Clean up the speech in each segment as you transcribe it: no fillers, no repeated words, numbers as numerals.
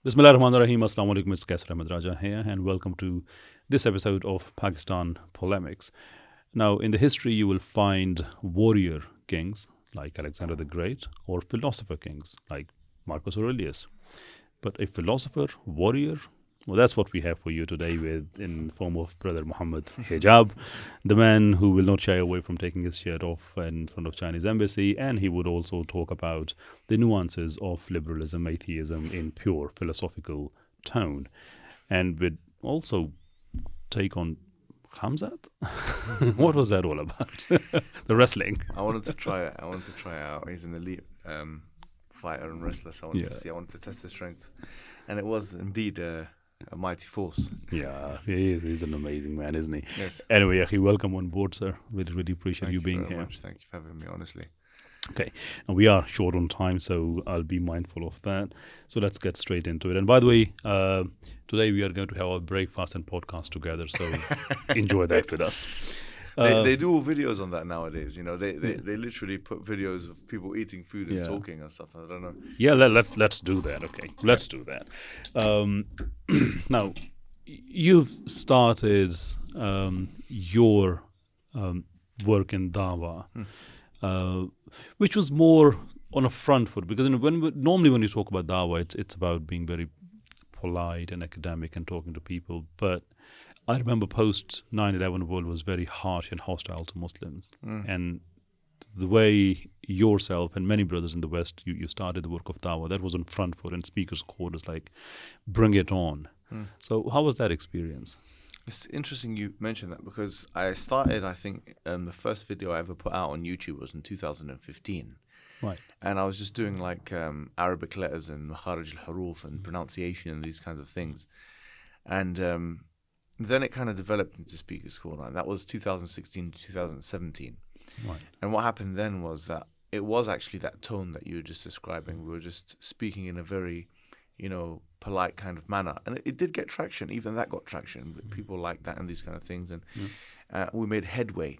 Bismillahirrahmanirrahim. Assalamu alaikum. It's Kaisar Ahmed Raja here, and welcome to this episode of Pakistan Polemics. Now, in the history, you will find warrior kings like Alexander the Great, or philosopher kings like Marcus Aurelius. But a philosopher, warrior, well, that's what we have for you today, with in form of Brother Muhammad Hijab, the man who will not shy away from taking his shirt off in front of Chinese embassy, and he would also talk about the nuances of liberalism, atheism in pure philosophical tone, and would also take on Khamzat. What was that all about? The wrestling. I wanted to try it. Out. He's an elite fighter and wrestler, so I wanted to see. I wanted to test his strength, and it was indeed a mighty force. Yeah, he's an amazing man, isn't he? Yes. Anyway, Akhi, welcome on board, sir. Really appreciate you being here. Much. Thank you for having me, honestly. Okay, and we are short on time, so I'll be mindful of that. So let's get straight into it. And by the way, today we are going to have our breakfast and podcast together, so enjoy that with us. They do all videos on that nowadays. You know, they literally put videos of people eating food and talking and stuff. I don't know. Yeah, let's do that. Okay, let's do that. Now, you've started your work in Dawah, which was more on a front foot, because normally when you talk about Dawah, it's about being very polite and academic and talking to people, but I remember post 9/11 world was very harsh and hostile to Muslims. And the way yourself and many brothers in the West, you started the work of Dawah, that was on front foot and speakers' quarters, like, bring it on. So how was that experience? It's interesting you mentioned that, because I started, I think, the first video I ever put out on YouTube was in 2015. Right. And I was just doing like Arabic letters and makharij al-huruf and pronunciation and these kinds of things. And then it kind of developed into Speaker's Corner, and that was 2016 to 2017. Right. And what happened then was that it was actually that tone that you were just describing. We were just speaking in a very, polite kind of manner. And it did get traction. Even that got traction. People like that and these kind of things. And we made headway.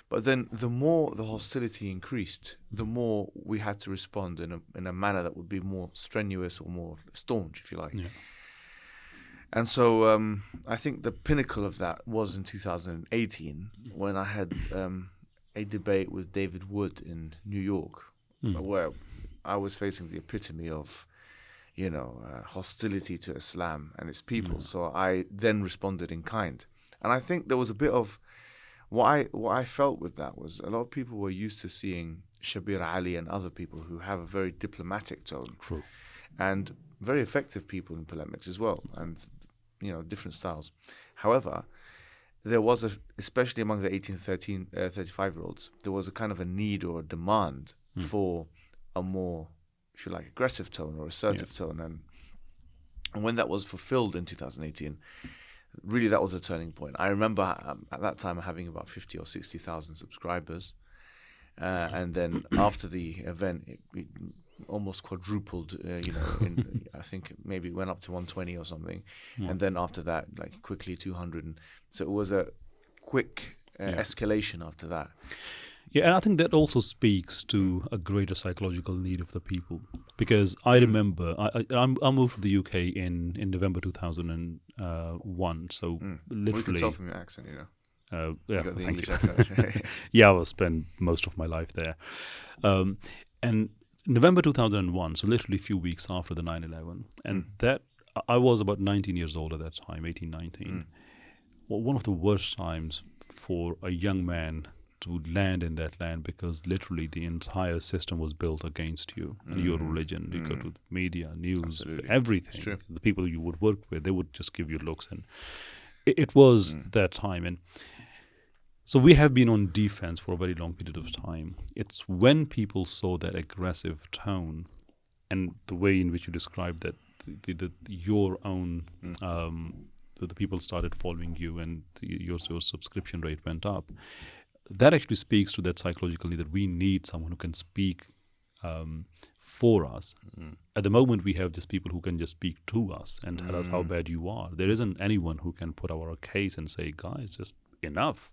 But then the more the hostility increased, the more we had to respond in a manner that would be more strenuous or more staunch, if you like. Yeah. And so I think the pinnacle of that was in 2018, when I had a debate with David Wood in New York, where I was facing the epitome of, hostility to Islam and its people. So I then responded in kind. And I think there was a bit of what I felt with that was a lot of people were used to seeing Shabir Ali and other people who have a very diplomatic tone. True. And very effective people in polemics as well, and different styles. However, there was especially among the 18 to 35-year-olds, there was a kind of a need or a demand for a more, if you like, aggressive tone or assertive tone. And when that was fulfilled in 2018, really that was a turning point. I remember at that time having about 50 or 60,000 subscribers, and then after the event, it almost quadrupled, I think maybe went up to 120 or something. And then after that, like quickly 200. And so it was a quick escalation after that. Yeah, and I think that also speaks to a greater psychological need of the people. Because I remember, I moved to the UK in November 2001, so literally... We can tell from your accent, yeah, you got the thank English you. accent. Yeah, I will spend most of my life there. And November 2001, so literally a few weeks after the 9/11, and that I was about 19 years old at that time, 18, 19. Well, one of the worst times for a young man to land in that land, because literally the entire system was built against you and your religion. You go to media, news, everything. The people you would work with, they would just give you looks, and it was that time. And so we have been on defense for a very long period of time. It's when people saw that aggressive tone and the way in which you described that your own the people started following you and your subscription rate went up. That actually speaks to that psychological need that we need someone who can speak for us. At the moment, we have just people who can just speak to us and tell us how bad you are. There isn't anyone who can put our case and say, guys, just enough.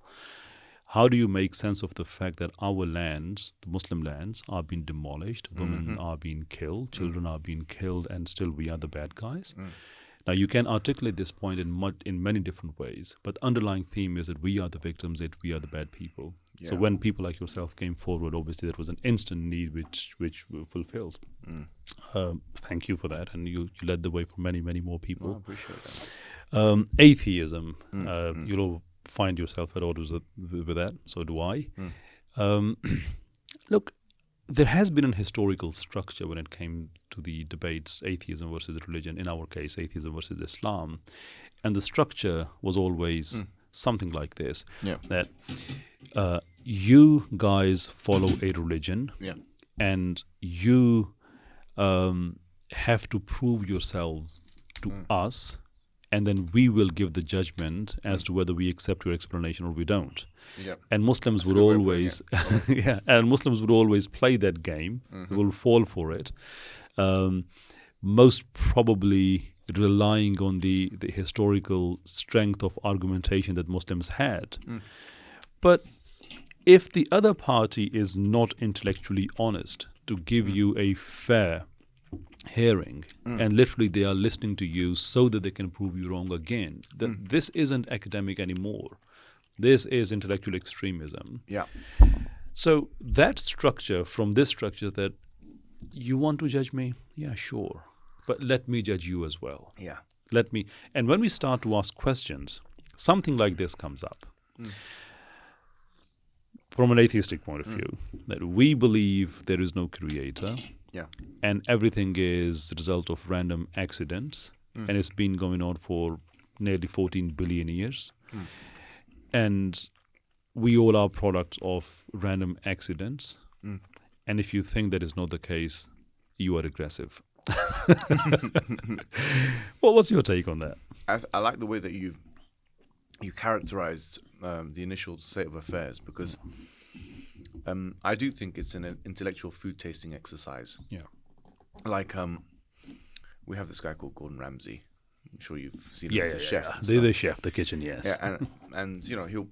How do you make sense of the fact that our lands, the Muslim lands, are being demolished, women are being killed, children are being killed, and still we are the bad guys? Now, you can articulate this point in many different ways, but the underlying theme is that we are the victims, that we are the bad people. Yeah. So when people like yourself came forward, obviously there was an instant need which were fulfilled. Thank you for that, and you led the way for many, many more people. I appreciate that. Atheism, you'll find yourself at odds with that, so do I. Look, there has been an historical structure when it came to the debates, atheism versus religion, in our case, atheism versus Islam. And the structure was always something like this, that you guys follow a religion, and you have to prove yourselves to us, and then we will give the judgment as to whether we accept your explanation or we don't. And Muslims would always, and Muslims would always play that game. They will fall for it. Most probably relying on the historical strength of argumentation that Muslims had. But if the other party is not intellectually honest to give you a fair hearing, and literally they are listening to you so that they can prove you wrong again, then this isn't academic anymore. This is intellectual extremism. So that structure, from this structure, that you want to judge me? Yeah, sure. But let me judge you as well. Let me. And when we start to ask questions, something like this comes up. From an atheistic point of view, that we believe there is no creator, and everything is the result of random accidents, and it's been going on for nearly 14 billion years. And we all are products of random accidents. And if you think that is not the case, you are aggressive. Well, what's your take on that? I like the way that you characterized the initial state of affairs, because I do think it's an intellectual food tasting exercise. Like we have this guy called Gordon Ramsay. I'm sure you've seen him as a chef. The chef, the kitchen, yes. And he'll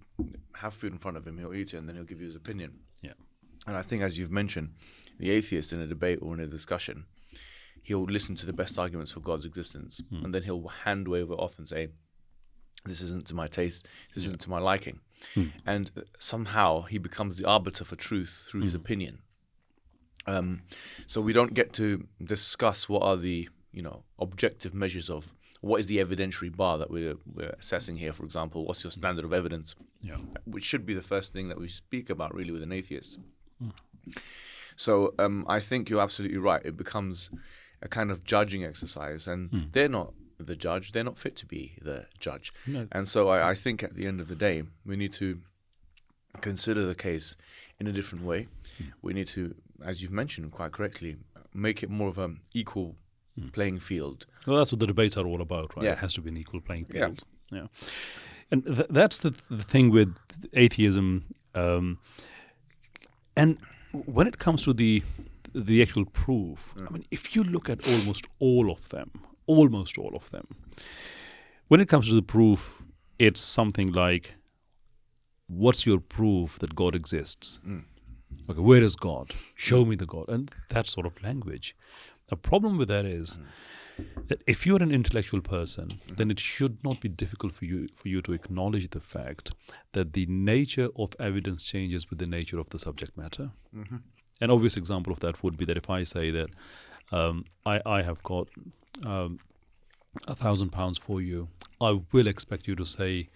have food in front of him, he'll eat it, and then he'll give you his opinion. And I think, as you've mentioned, the atheist in a debate or in a discussion, he'll listen to the best arguments for God's existence, and then he'll hand wave it off and say, this isn't to my taste, this isn't to my liking. And somehow he becomes the arbiter for truth through his opinion. So we don't get to discuss what are the objective measures of what is the evidentiary bar that we're assessing here. For example, what's your standard of evidence? Which should be the first thing that we speak about really with an atheist. So I think you're absolutely right. It becomes a kind of judging exercise, and they're not the judge. They're not fit to be the judge. And so I think at the end of the day, we need to consider the case in a different way. We need to, as you've mentioned quite correctly, make it more of an equal playing field. Well, that's what the debates are all about, right? It has to be an equal playing field. And that's the thing with atheism. And when it comes to the actual proof, I mean, if you look at almost all of them, when it comes to the proof, it's something like, what's your proof that God exists? Okay, where is God? Show me the God. And that sort of language. The problem with that is that if you're an intellectual person, then it should not be difficult for you to acknowledge the fact that the nature of evidence changes with the nature of the subject matter. An obvious example of that would be that if I say that I have got £1,000 for you, I will expect you to say,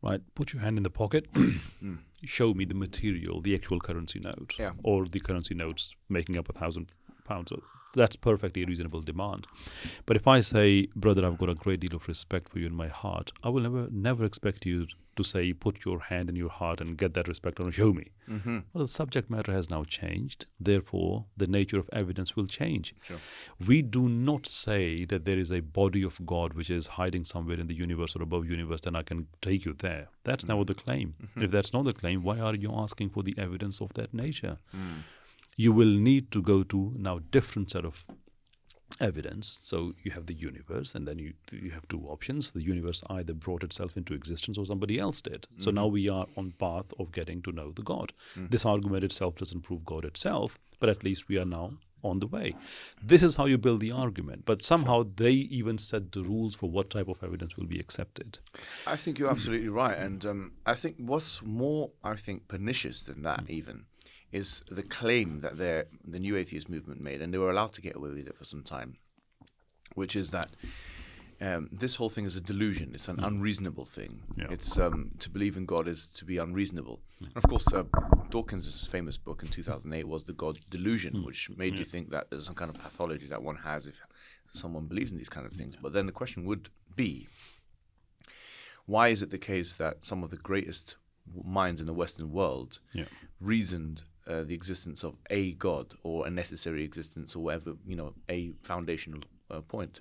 right, put your hand in the pocket, show me the material, the actual currency note, or the currency notes making up £1,000. That's perfectly reasonable demand. But if I say, brother, I've got a great deal of respect for you in my heart, I will never expect you to say, put your hand in your heart and get that respect and show me. Well, the subject matter has now changed. Therefore, the nature of evidence will change. We do not say that there is a body of God which is hiding somewhere in the universe or above universe, then I can take you there. That's never the claim. If that's not the claim, why are you asking for the evidence of that nature? You will need to go to now different set of evidence. So you have the universe, and then you have two options. The universe either brought itself into existence or somebody else did. So now we are on path of getting to know the God. This argument itself doesn't prove God itself, but at least we are now on the way. This is how you build the argument. But somehow they even set the rules for what type of evidence will be accepted. I think you're absolutely right. And I think what's more, pernicious than that even is the claim that the New Atheist movement made, and they were allowed to get away with it for some time, which is that this whole thing is a delusion. It's an unreasonable thing. Yeah. It's to believe in God is to be unreasonable. And of course, Dawkins' famous book in 2008 was The God Delusion, which made you think that there's some kind of pathology that one has if someone believes in these kind of things. But then the question would be, why is it the case that some of the greatest minds in the Western world reasoned the existence of a God or a necessary existence or whatever, a foundational point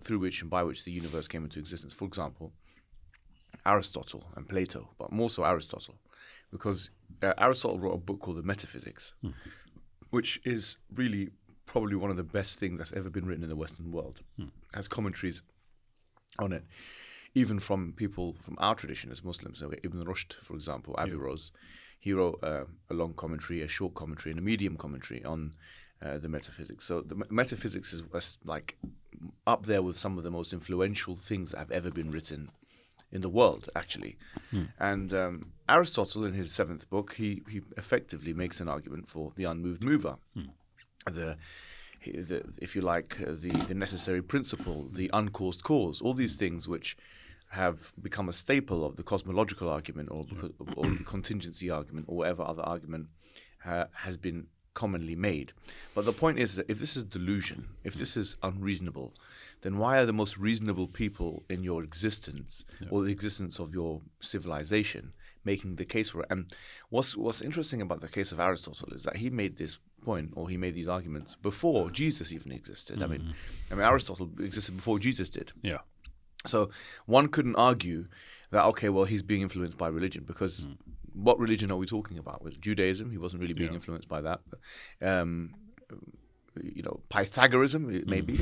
through which and by which the universe came into existence? For example, Aristotle and Plato, but more so Aristotle, because Aristotle wrote a book called the Metaphysics, which is really probably one of the best things that's ever been written in the Western world. Has commentaries on it, even from people from our tradition as Muslims. So Ibn Rushd, for example, Averroes, he wrote a long commentary, a short commentary, and a medium commentary on the metaphysics. So the metaphysics is like up there with some of the most influential things that have ever been written in the world, actually. And Aristotle, in his seventh book, he effectively makes an argument for the unmoved mover, if you like, the necessary principle, the uncaused cause, all these things which have become a staple of the cosmological argument or the contingency argument or whatever other argument has been commonly made. But the point is that if this is delusion, if this is unreasonable, then why are the most reasonable people in your existence or the existence of your civilization making the case for it? And what's interesting about the case of Aristotle is that he made this point, or he made these arguments before Jesus even existed. I mean, Aristotle existed before Jesus did. Yeah. So one couldn't argue that, okay, well, he's being influenced by religion, because what religion are we talking about? With Judaism, he wasn't really being influenced by that. Pythagorism, maybe,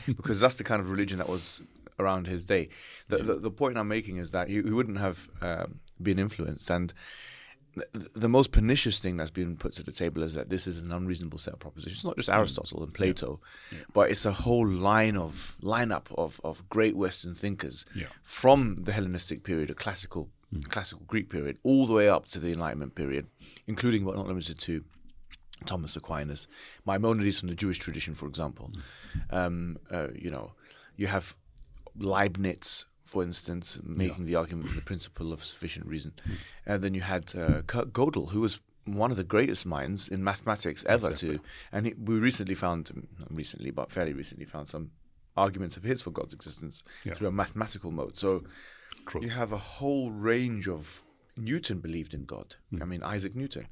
because that's the kind of religion that was around his day. The point I'm making is that he wouldn't have been influenced. And the most pernicious thing that's been put to the table is that this is an unreasonable set of propositions. It's not just Aristotle and Plato, but it's a whole lineup of great Western thinkers from the Hellenistic period, a classical Greek period, all the way up to the Enlightenment period, including but not limited to Thomas Aquinas, Maimonides from the Jewish tradition, for example. You have Leibniz, for instance, making the argument for the principle of sufficient reason. And then you had Kurt Gödel, who was one of the greatest minds in mathematics ever. We fairly recently found some arguments of his for God's existence through a mathematical mode. So you have a whole range of... Newton believed in God. I mean, Isaac Newton.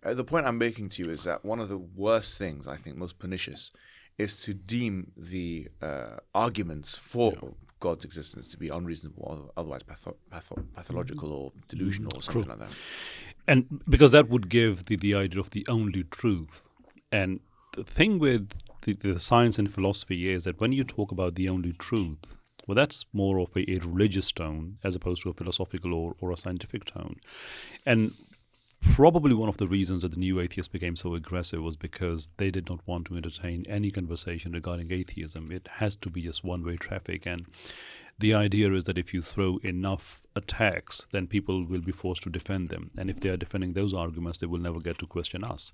The point I'm making to you is that one of the worst things, I think, most pernicious, is to deem the arguments for God's existence to be unreasonable, or otherwise pathological or delusional or something like that. And because that would give the idea of the only truth. And the thing with the science and philosophy is that when you talk about the only truth, well, that's more of a religious tone as opposed to a philosophical or a scientific tone. And probably one of the reasons that the New Atheists became so aggressive was because they did not want to entertain any conversation regarding atheism. It has to be just one-way traffic. And the idea is that if you throw enough attacks, then people will be forced to defend them. And if they are defending those arguments, they will never get to question us.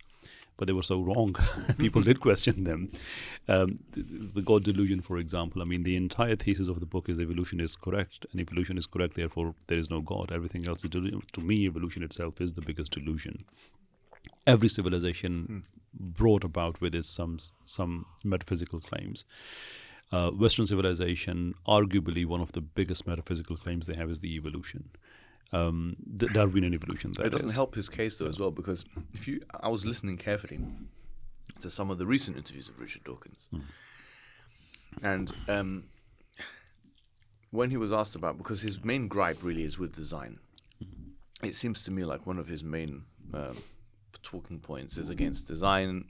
But they were so wrong. People did question them. The God delusion, for example, I mean, the entire thesis of the book is evolution is correct. And evolution is correct, therefore there is no God. Everything else is delusion. To me, evolution itself is the biggest delusion. Every civilization brought about with it some metaphysical claims. Western civilization, arguably one of the biggest metaphysical claims they have is the evolution. Darwinian evolution. It doesn't help his case though as well, because I was listening carefully to some of the recent interviews of Richard Dawkins, and when he was asked about, because his main gripe really is with design, it seems to me like one of his main talking points is against design,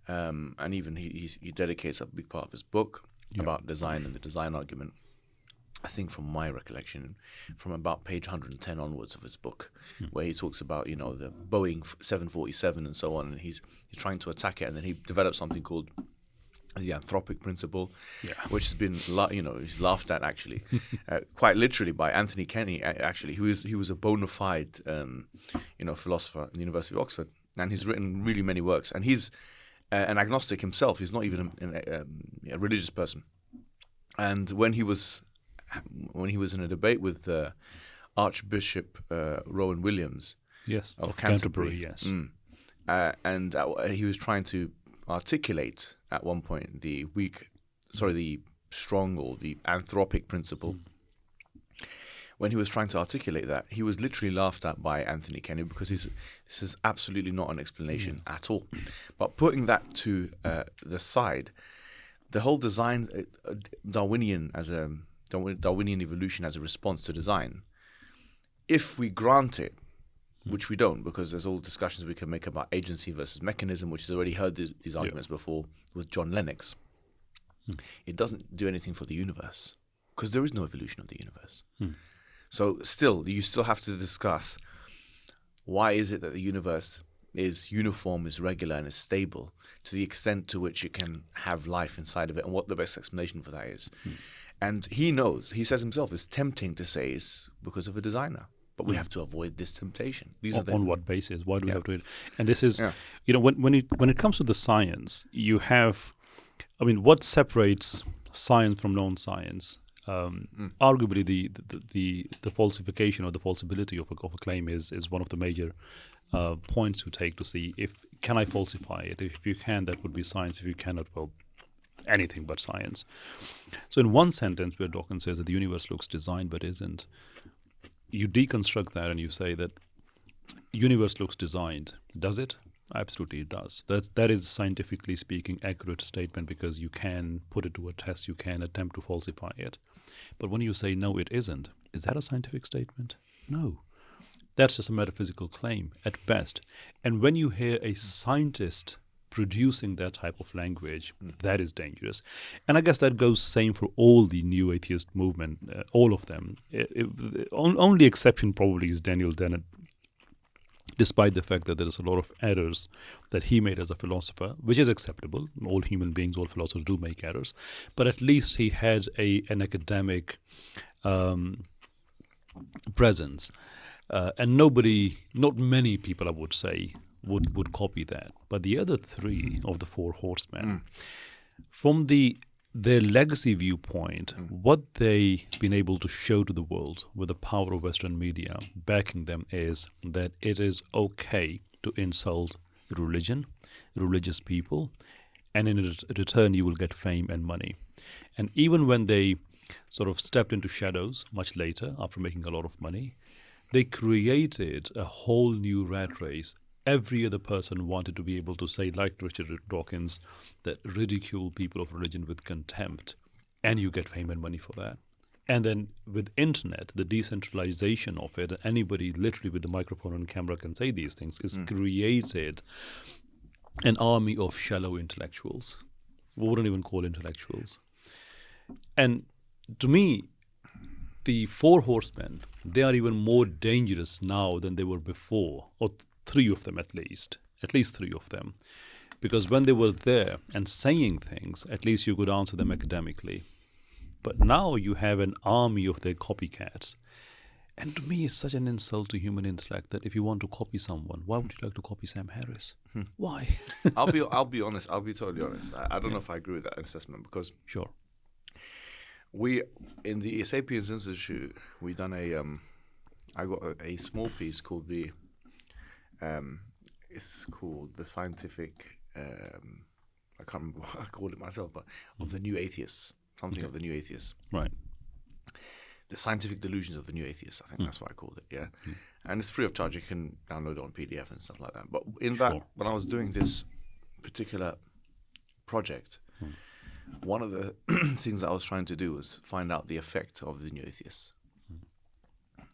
and even he dedicates a big part of his book about design and the design argument. I think from my recollection, from about page 110 onwards of his book, where he talks about, you know, the Boeing 747 and so on, and he's trying to attack it, and then he develops something called the anthropic principle, which has been, he's laughed at actually, quite literally by Anthony Kenny, actually, he was a bona fide, philosopher at the University of Oxford, and he's written really many works, and he's an agnostic himself. He's not even a religious person, and when he was in a debate with Archbishop Rowan Williams, of Canterbury, and he was trying to articulate at one point the strong or the anthropic principle. When he was trying to articulate that, he was literally laughed at by Anthony Kenny because this is absolutely not an explanation at all. But putting that to the side, the whole Darwinian evolution as a response to design, if we grant it, which we don't, because there's all discussions we can make about agency versus mechanism, which has already heard these arguments before with John Lennox. It doesn't do anything for the universe because there is no evolution of the universe. So you still have to discuss why is it that the universe is uniform, is regular, and is stable to the extent to which it can have life inside of it, and what the best explanation for that is. And he knows, he says himself, it's tempting to say it's because of a designer. But we have to avoid this temptation. On what basis? Why do we have to? And this is, when it comes to the science, you have, what separates science from non-science? Arguably, the falsification or the falsibility of a claim is one of the major points to take to see can I falsify it? If you can, that would be science. If you cannot, well, anything but science. So in one sentence where Dawkins says that the universe looks designed but isn't, you deconstruct that and you say that universe looks designed. Does it? Absolutely it does. That is, scientifically speaking, accurate statement because you can put it to a test, you can attempt to falsify it. But when you say, no, it isn't, is that a scientific statement? No. That's just a metaphysical claim at best. And when you hear a scientist producing that type of language, that is dangerous. And I guess that goes same for all the new atheist movement, all of them. The only exception probably is Daniel Dennett, despite the fact that there is a lot of errors that he made as a philosopher, which is acceptable. All human beings, all philosophers do make errors. But at least he had an academic presence. And not many people, I would say, would copy that. But the other three of the four horsemen, from their legacy viewpoint, what they've been able to show to the world with the power of Western media backing them is that it is okay to insult religion, religious people, and in return you will get fame and money. And even when they sort of stepped into shadows much later after making a lot of money, they created a whole new rat race. Every other person wanted to be able to say, like Richard Dawkins, that ridicule people of religion with contempt, and you get fame and money for that. And then with internet, the decentralization of it, anybody literally with the microphone and camera can say these things, is created an army of shallow intellectuals. We wouldn't even call intellectuals. And to me, the four horsemen, they are even more dangerous now than they were before, or three of them at least three of them. Because when they were there and saying things, at least you could answer them academically. But now you have an army of their copycats. And to me, it's such an insult to human intellect that if you want to copy someone, why would you like to copy Sam Harris? Why? I'll be honest. I'll be totally honest. I don't know if I agree with that assessment because we in the Sapiens Institute we done I got a small piece called it's called the scientific I can't remember what I called it myself, but of the new atheists, something of the new atheists, right? The scientific delusions of the new atheists, I think that's what I called it, yeah. And it's free of charge. You can download it on PDF and stuff like that. But in that, when I was doing this particular project, one of the things that I was trying to do was find out the effect of the new atheists.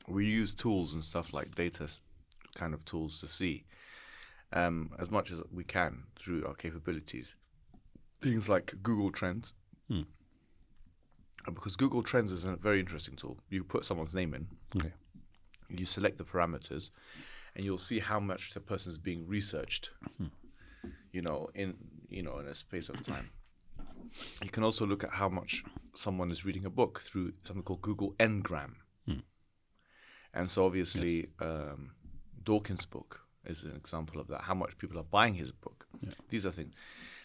We use tools and stuff like data kind of tools to see. as much as we can through our capabilities. Things like Google Trends. Because Google Trends is a very interesting tool. You put someone's name in, you select the parameters, and you'll see how much the person is being researched, in a space of time. You can also look at how much someone is reading a book through something called Google Ngram. And so obviously, Dawkins' book is an example of that, how much people are buying his book. These are things.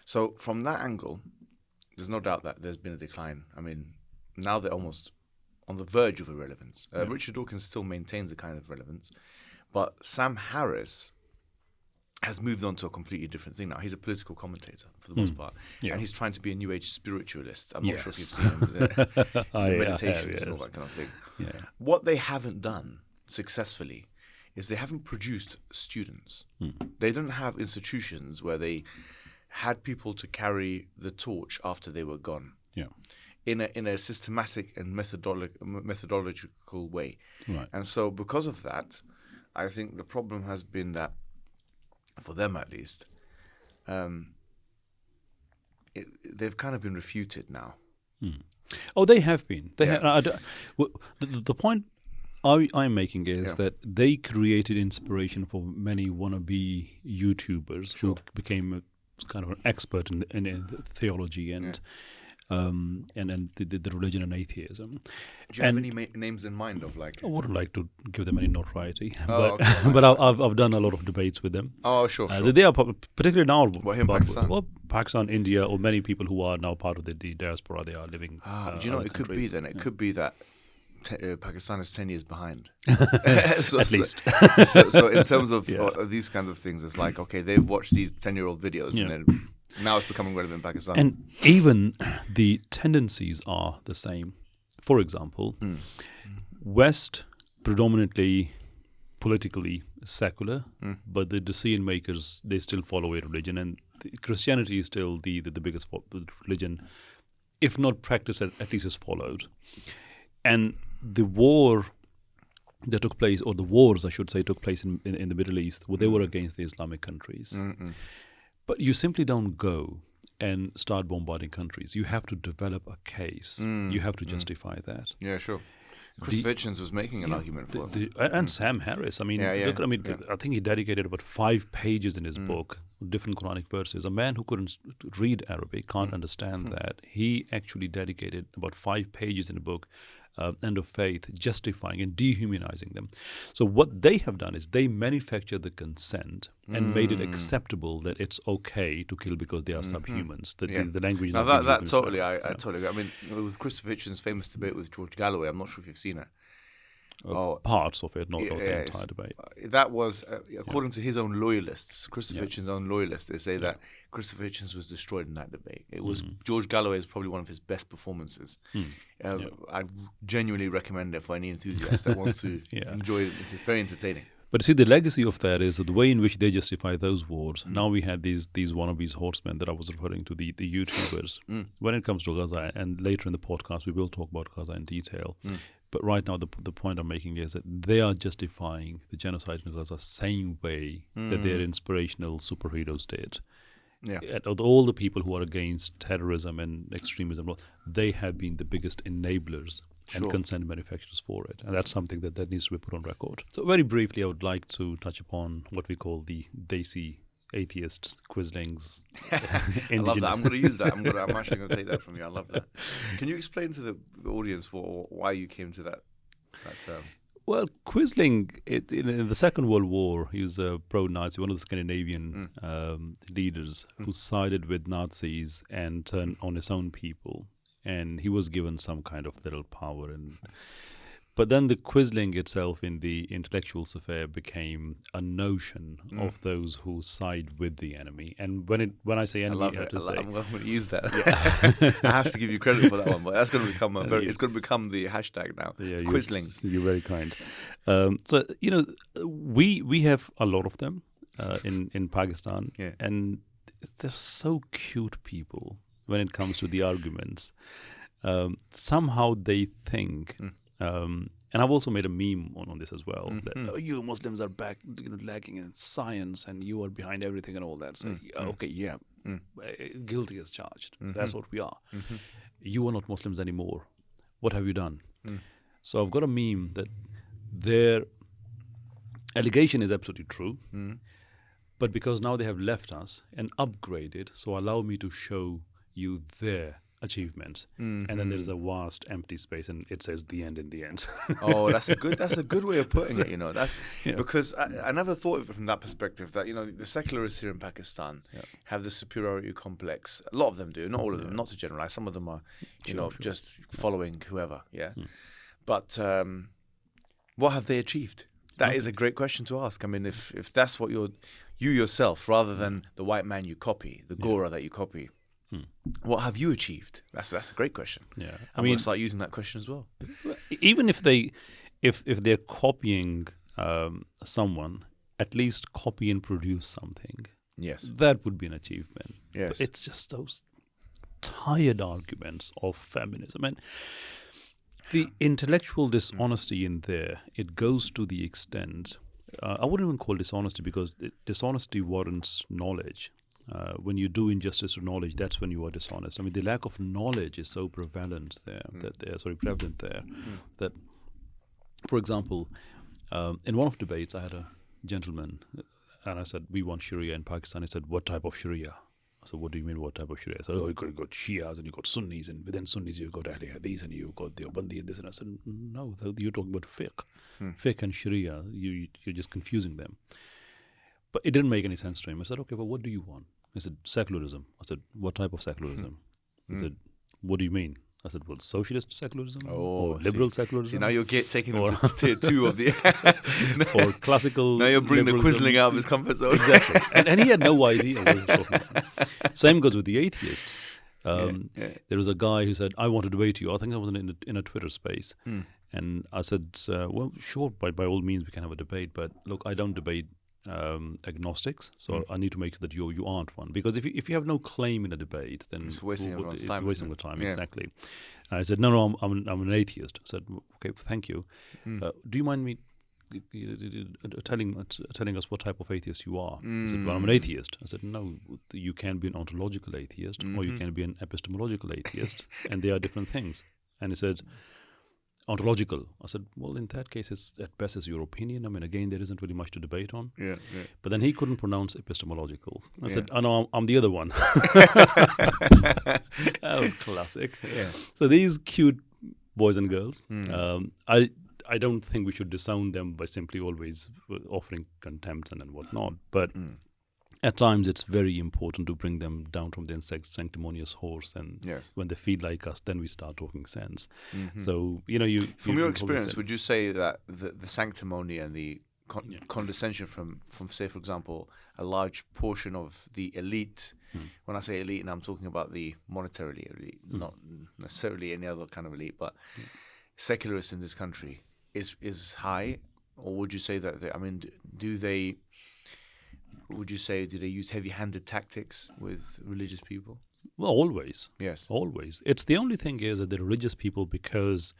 So from that angle, there's no doubt that there's been a decline. I mean, now they're almost on the verge of irrelevance. Richard Dawkins still maintains a kind of relevance, but Sam Harris has moved on to a completely different thing now. He's a political commentator for the most part, and he's trying to be a New Age spiritualist. I'm not sure if you've seen him, the meditations and all that kind of thing. What they haven't done successfully is they haven't produced students. They don't have institutions where they had people to carry the torch after they were gone. In a systematic and methodological way. And so because of that, I think the problem has been that, for them at least, they've kind of been refuted now. Oh, they have been. They the point I'm making is that they created inspiration for many wannabe YouTubers who became a kind of an expert in theology and the religion and atheism. Do you have any names in mind of like? I wouldn't like to give them any notoriety, but I've done a lot of debates with them. Oh, sure. They are particularly now. What, in Pakistan? Well, Pakistan, India, or many people who are now part of the diaspora. They are living. Do you know what it could be then? It could be that Pakistan is 10 years behind. At least. So in terms of these kinds of things, it's like, okay, they've watched these 10-year-old videos and then now it's becoming relevant in Pakistan. And even the tendencies are the same. For example, West predominantly politically secular, but the decision makers, they still follow a religion, and Christianity is still the biggest religion, if not practiced, at least is followed. And the war that took place, or the wars, I should say, took place in the Middle East, they were against the Islamic countries. But you simply don't go and start bombarding countries. You have to develop a case. You have to justify that. Yeah, sure. Chris Hitchens was making an argument for it. And Sam Harris. I mean, look, I think he dedicated about 5 pages in his book, different Quranic verses. A man who couldn't read Arabic, can't understand that. He actually dedicated about 5 pages in the book, End of Faith, justifying and dehumanizing them. So what they have done is they manufactured the consent and made it acceptable that it's okay to kill because they are subhumans. The language. Now that totally, I totally agree. I mean, with Christopher Hitchens' famous debate with George Galloway, I'm not sure if you've seen it. Parts of it, not the entire debate. That was, according to his own loyalists, Christopher Hitchens' own loyalists, they say that Christopher Hitchens was destroyed in that debate. It was George Galloway is probably one of his best performances. I genuinely recommend it for any enthusiast that wants to enjoy it. It's very entertaining. But see, the legacy of that is that the way in which they justify those wars. Now we had these wannabes horsemen that I was referring to, the YouTubers. When it comes to Gaza, and later in the podcast we will talk about Gaza in detail. But right now the point I'm making is that they are justifying the genocide in Gaza the same way that their inspirational superheroes did. And all the people who are against terrorism and extremism, they have been the biggest enablers and consent manufacturers for it. And that's something that needs to be put on record. So very briefly, I would like to touch upon what we call the Desi atheists, quislings. I love that. I'm going to use that. I'm actually going to take that from you. I love that. Can you explain to the audience why you came to that term? Well, Quisling, in the Second World War, he was a pro-Nazi, one of the Scandinavian leaders who sided with Nazis and turned on his own people. And he was given some kind of little power. But then the Quisling itself in the intellectual sphere became a notion of those who side with the enemy. And when I say enemy, I'm going to use that. I have to give you credit for that one, but that's going to become it's going to become the hashtag now. Quislings. You're very kind. So we have a lot of them in Pakistan, and they're so cute people when it comes to the arguments. Somehow they think and I've also made a meme on this as well, that you Muslims are back, lacking in science, and you are behind everything and all that. So, guilty as charged. That's what we are. You are not Muslims anymore. What have you done? So I've got a meme that their allegation is absolutely true, but because now they have left us and upgraded, so allow me to show you their achievements, and then there is a vast empty space, and it says the end in the end. Oh, that's a good way of putting it. That's because I never thought of it from that perspective. That the secularists here in Pakistan have the superiority complex. A lot of them do, not all of them. Not to generalize. Some of them are, just following whoever. Yeah, but what have they achieved? That is a great question to ask. I mean, if that's what you yourself, rather than the white man you copy, the Gora that you copy. What have you achieved? That's a great question. Yeah, I'm going to start using that question as well. Even if they're copying someone, at least copy and produce something. Yes, that would be an achievement. Yes, but it's just those tired arguments of feminism and the intellectual dishonesty in there. It goes to the extent I wouldn't even call dishonesty, because dishonesty warrants knowledge. When you do injustice to knowledge, that's when you are dishonest. I mean, the lack of knowledge is so prevalent there, that, for example, in one of the debates, I had a gentleman, and I said, we want Sharia in Pakistan. He said, what type of Sharia? I said, what do you mean, what type of Sharia? I said, you got Shias, and you got Sunnis, and within Sunnis you've got Ahl Hadith, and you've got Deobandi and this. And I said, no, you're talking about fiqh. Fiqh and Sharia, you're just confusing them. But it didn't make any sense to him. I said, okay, well, what do you want? He said, secularism. I said, what type of secularism? He said, what do you mean? I said, well, socialist secularism or liberal secularism. See, now you're taking them to tier 2 of the... or classical... Now you're bringing the quisling out of his comfort zone. Exactly. And he had no idea what he was talking about. Same goes with the atheists. There was a guy who said, I want to debate you. I think I was in a Twitter space. And I said, well, sure, by all means, we can have a debate. But look, I don't debate agnostics, so I need to make sure that you aren't one, because if you have no claim in a debate, then it's wasting everyone's time. Wasting the time. Exactly. I said, no, I'm an atheist. I said, okay, thank you. Do you mind me telling us what type of atheist you are? He said, well, I'm an atheist. I said, no, you can be an ontological atheist, or you can be an epistemological atheist, and they are different things. And he said, ontological. I said, well, in that case, it's at best is your opinion. I mean, again, there isn't really much to debate on. But then he couldn't pronounce epistemological. I said, oh no, I'm the other one. That was classic. So these cute boys and girls, I don't think we should disown them by simply always offering contempt and whatnot. But at times, it's very important to bring them down from their sanctimonious horse, and when they feel like us, then we start talking sense. So, from your experience, would you say that the sanctimony and the condescension from, say, for example, a large portion of the elite, when I say elite, and I'm talking about the monetarily elite, not necessarily any other kind of elite, but secularists in this country, is high? Or would you say that, do they use heavy-handed tactics with religious people? Well, always. Yes. Always. It's the only thing is that the religious people, because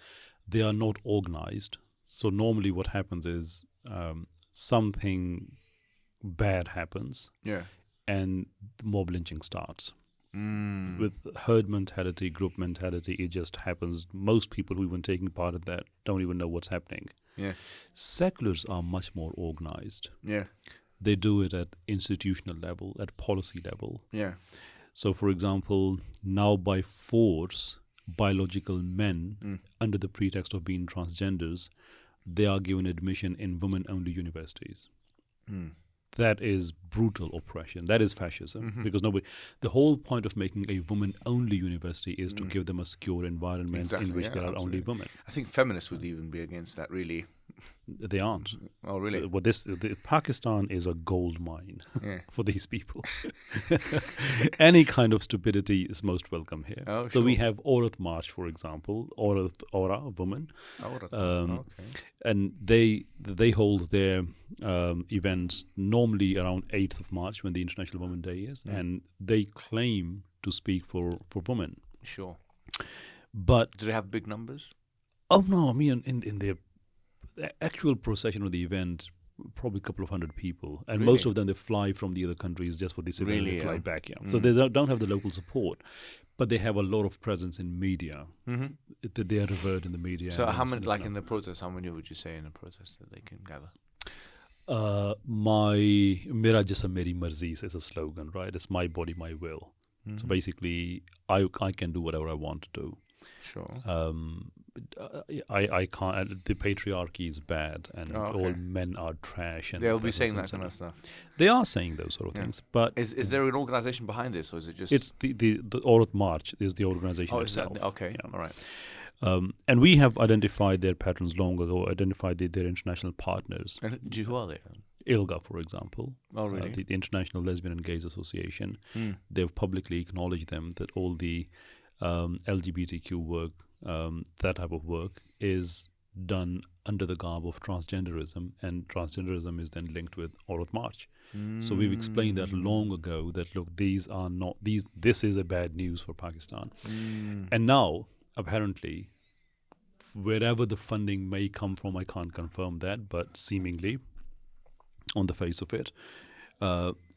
they are not organized. So normally what happens is something bad happens. And mob lynching starts. With herd mentality, group mentality, it just happens. Most people who even taking part in that don't even know what's happening. Seculars are much more organized. They do it at institutional level, at policy level. So, for example, now by force, biological men, under the pretext of being transgenders, they are given admission in women-only universities. That is brutal oppression. That is fascism. Because the whole point of making a woman-only university is to give them a secure environment in which there are only women. I think feminists would even be against that, really. They aren't. Oh, really? Well, Pakistan is a gold mine for these people. Any kind of stupidity is most welcome here. So we have Aurat March, for example, Aura, woman. And they hold their events normally around 8th of March, when the International Women's Day is, and they claim to speak for women. Sure. But do they have big numbers? Oh no, I mean in their the actual procession of the event, probably a couple of hundred people, and Really? most of them they fly from the other countries just for this event. Really, They fly yeah. back, so they don't have the local support, but they have a lot of presence in media. Mm-hmm. They are revered in the media. So and how it's, many, like in the protest, how many would you say in a protest that they can gather? Mera jism meri marzi is a slogan, right? It's my body, my will. So basically, I can do whatever I want to do. Sure. I can't. The patriarchy is bad, and all men are trash. And They'll be saying that kind of stuff. They are saying those sort of things. But is there an organization behind this, or is it just? It's the Aurat March is the organization Oh, is itself. that okay? Yeah. All right. And we have identified their patterns long ago. Identified their international partners. And who are they? ILGA, for example. Oh, really? The International Lesbian and Gays Association. They've publicly acknowledged them that all the LGBTQ work, that type of work, is done under the garb of transgenderism, and transgenderism is then linked with Aurat March. So we've explained that long ago that look, these are not these. This is a bad news for Pakistan, and now apparently, wherever the funding may come from, I can't confirm that, but seemingly, on the face of it,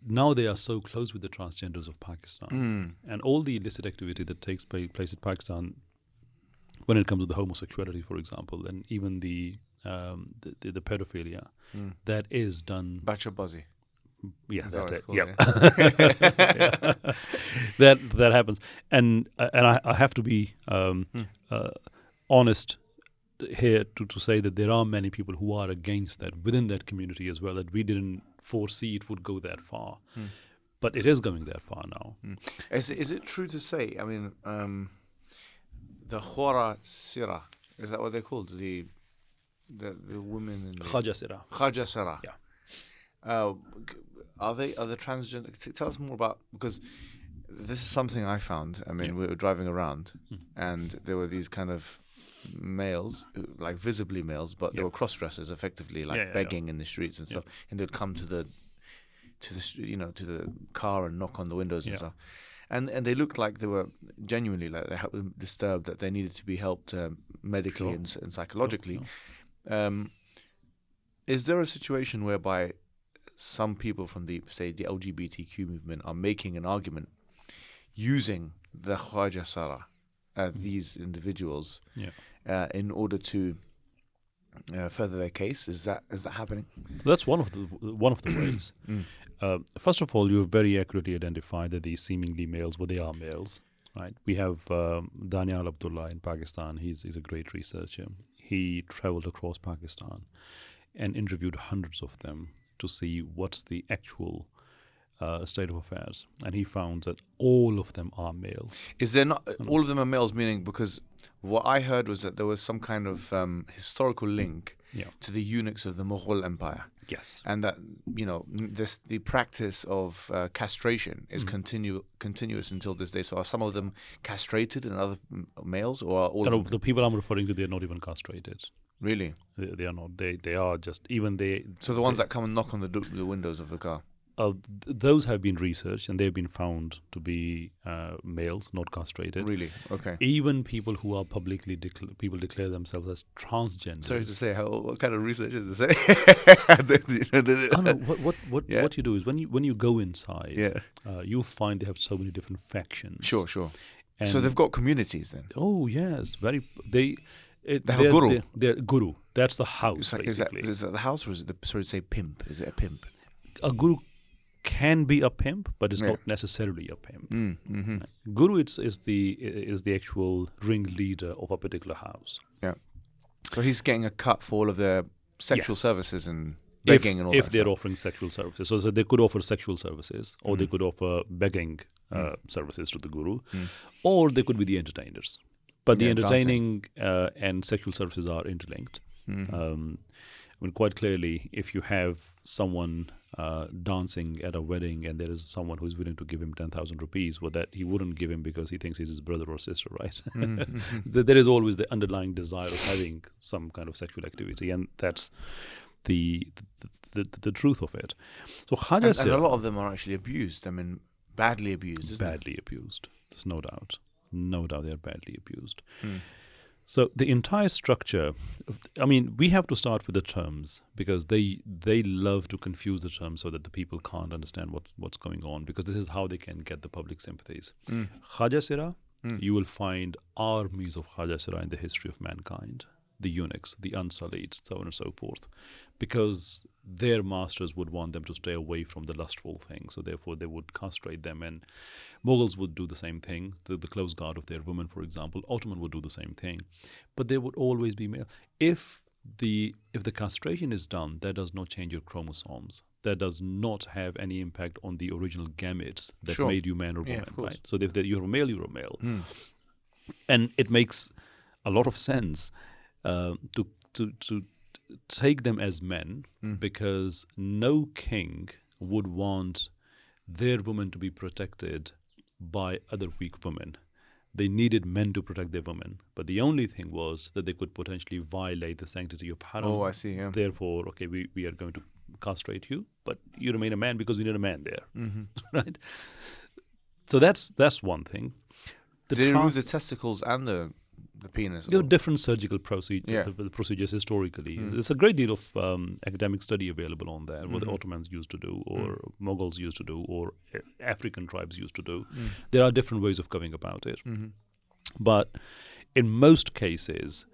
now they are so close with the transgenders of Pakistan, and all the illicit activity that takes place in Pakistan, when it comes to the homosexuality, for example, and even the pedophilia, that is done. Bachabazi. Yeah, That's that's it. called, Yeah, that happens, and I have to be honest here to say that there are many people who are against that within that community as well. That we didn't foresee it would go that far, but it is going that far now. Is it true to say? I mean, the Khwara Sira, is that what they're called? The women in the Khaja Sira. Khaja Sira. Yeah. Are the transgender? Tell us more about, because this is something I found. I mean, we were driving around, and there were these kind of males, like visibly males, but they were cross dressers, effectively, like begging in the streets and stuff. And they'd come to the car and knock on the windows and stuff. And they looked like they were genuinely like they were disturbed, that they needed to be helped medically and psychologically. Is there a situation whereby some people from the LGBTQ movement are making an argument using the Khwaja Sara as these individuals in order to further their case? Is that happening? That's one of the ways. First of all, you very accurately identified that these seemingly males, well, they are males, right? We have Danial Abdullah in Pakistan. He's a great researcher. He traveled across Pakistan and interviewed hundreds of them to see what's the actual state of affairs, and he found that all of them are male. Is there not all of them are males? Meaning, because what I heard was that there was some kind of historical link to the eunuchs of the Mughal Empire. Yes, and that the practice of castration is continuous until this day. So are some of them castrated and other males, or are all of them? The people I'm referring to, they're not even castrated. Really? They are not. They are just even they. So the ones that come and knock on the windows of the car. Those have been researched and they've been found to be males, not castrated. Really? Okay. Even people who are publicly people declare themselves as transgender. Sorry to say, what kind of research is this? What you do is when you go inside, you find they have so many different factions. Sure. And so they've got communities then. Oh yes, they have a guru. They're guru. That's the house, basically. Is that the house, or is it sorry to say pimp? Is it a pimp? A guru can be a pimp, but it's not necessarily a pimp. Guru is the actual ringleader of a particular house. Yeah. So he's getting a cut for all of their sexual services and begging and all that. If they're offering sexual services, so they could offer sexual services, or they could offer begging services to the guru, or they could be the entertainers. But the entertaining and sexual services are interlinked. I mean, quite clearly, if you have someone dancing at a wedding and there is someone who's willing to give him 10,000 rupees, well, that he wouldn't give him because he thinks he's his brother or sister, right? There is always the underlying desire of having some kind of sexual activity, and that's the truth of it. So and a lot of them are actually abused. I mean, badly abused, isn't it? Badly abused. There's no doubt. No doubt they're badly abused. So the entire structure, I mean, we have to start with the terms because they love to confuse the terms so that the people can't understand what's going on, because this is how they can get the public sympathies. Khaja Sira, you will find armies of Khaja Sira in the history of mankind, the eunuchs, the unsullied, so on and so forth, because their masters would want them to stay away from the lustful things, so therefore they would castrate them, and Mughals would do the same thing, the close guard of their women, for example. Ottoman would do the same thing, but there would always be male. If the castration is done, that does not change your chromosomes. That does not have any impact on the original gametes that made you man or woman, right? So if you're a male, you're a male. And it makes a lot of sense to take them as men, because no king would want their women to be protected by other weak women. They needed men to protect their women, but the only thing was that they could potentially violate the sanctity of harem. Oh, I see. Yeah. Therefore, okay, we are going to castrate you, but you remain a man because we need a man there, right? So that's one thing. Did they remove the testicles and the penis? There are different surgical the procedures historically. There's a great deal of academic study available on that, what the Ottomans used to do, or Mughals used to do, or African tribes used to do. There are different ways of going about it. But in most cases,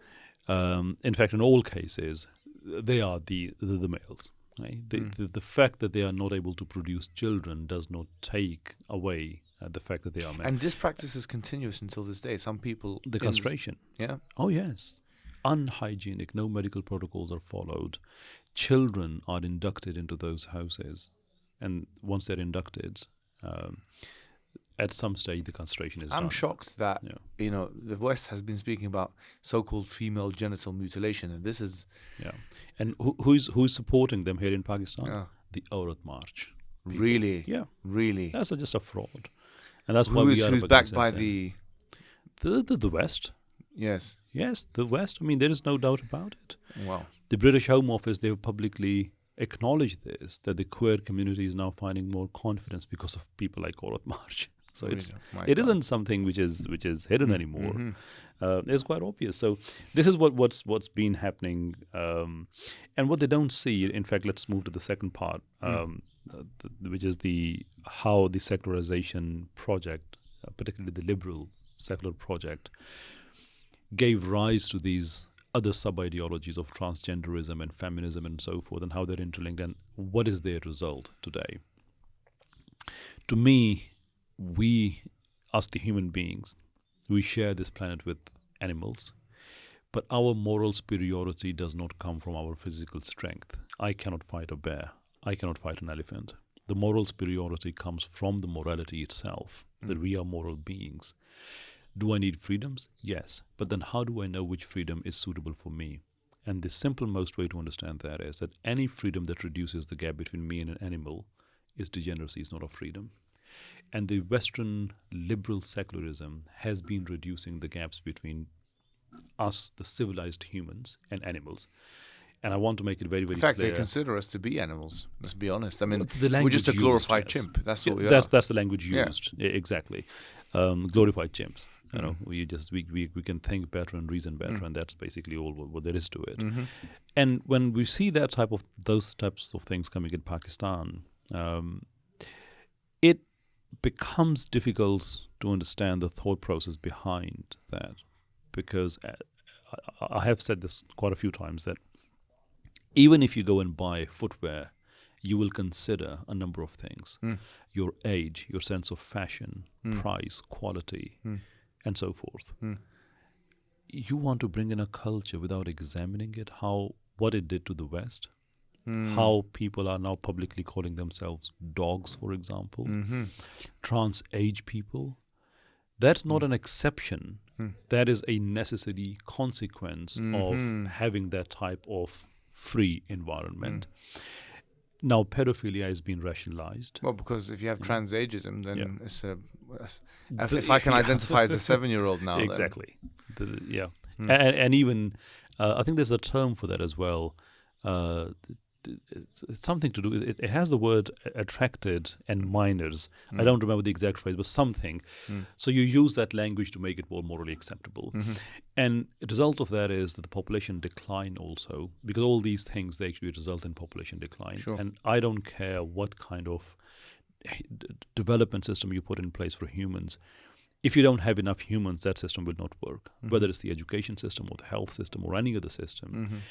in fact, in all cases, they are the males. Right? The fact that they are not able to produce children does not take away the fact that they are men. And this practice is continuous until this day. Some people... The castration. Oh, yes. Unhygienic. No medical protocols are followed. Children are inducted into those houses. And once they're inducted, at some stage, the castration is done. I'm shocked that, the West has been speaking about so-called female genital mutilation. And this is... Yeah. And who's supporting them here in Pakistan? The Aurat March. People. Really? Yeah. Really? That's just a fraud. And that's why who's backed by the West? Yes. Yes, the West. I mean, there is no doubt about it. Wow. The British Home Office, they've publicly acknowledged this, that the queer community is now finding more confidence because of people like Aurat March. So it isn't something which is hidden anymore. It's quite obvious. So this is what's been happening, and what they don't see. In fact, let's move to the second part, which is how the secularization project, particularly the liberal secular project, gave rise to these other sub-ideologies of transgenderism and feminism and so forth, and how they're interlinked, and what is their result today. To me, we, as the human beings, we share this planet with animals, but our moral superiority does not come from our physical strength. I cannot fight a bear. I cannot fight an elephant. The moral superiority comes from the morality itself, that we are moral beings. Do I need freedoms? Yes. But then how do I know which freedom is suitable for me? And the simple most way to understand that is that any freedom that reduces the gap between me and an animal is degeneracy, is not a freedom. And the Western liberal secularism has been reducing the gaps between us, the civilized humans, and animals. And I want to make it very, very clear. In fact, they consider us to be animals. Let's be honest. I mean, we're just a glorified chimp. That's what we are. That's the language used. Yeah. Exactly. Glorified chimps. You know, we can think better and reason better, and that's basically all what there is to it. And when we see those types of things coming in Pakistan, it becomes difficult to understand the thought process behind that, because I have said this quite a few times, that even if you go and buy footwear, you will consider a number of things. Your age, your sense of fashion, price, quality, and so forth. You want to bring in a culture without examining it, what it did to the West, how people are now publicly calling themselves dogs, for example, trans-age people. That's not an exception. That is a necessary consequence of having that type of free environment. Now, pedophilia has been rationalized. Well, because if you have transageism, then if I can identify as a 7-year-old now. Exactly. And even, I think there's a term for that as well. it's something to do. It has the word attracted and minors. I don't remember the exact phrase, but something. So you use that language to make it more morally acceptable. And the result of that is that the population decline also, because all these things, they actually result in population decline. Sure. And I don't care what kind of development system you put in place for humans. If you don't have enough humans, that system will not work, whether it's the education system or the health system or any other system.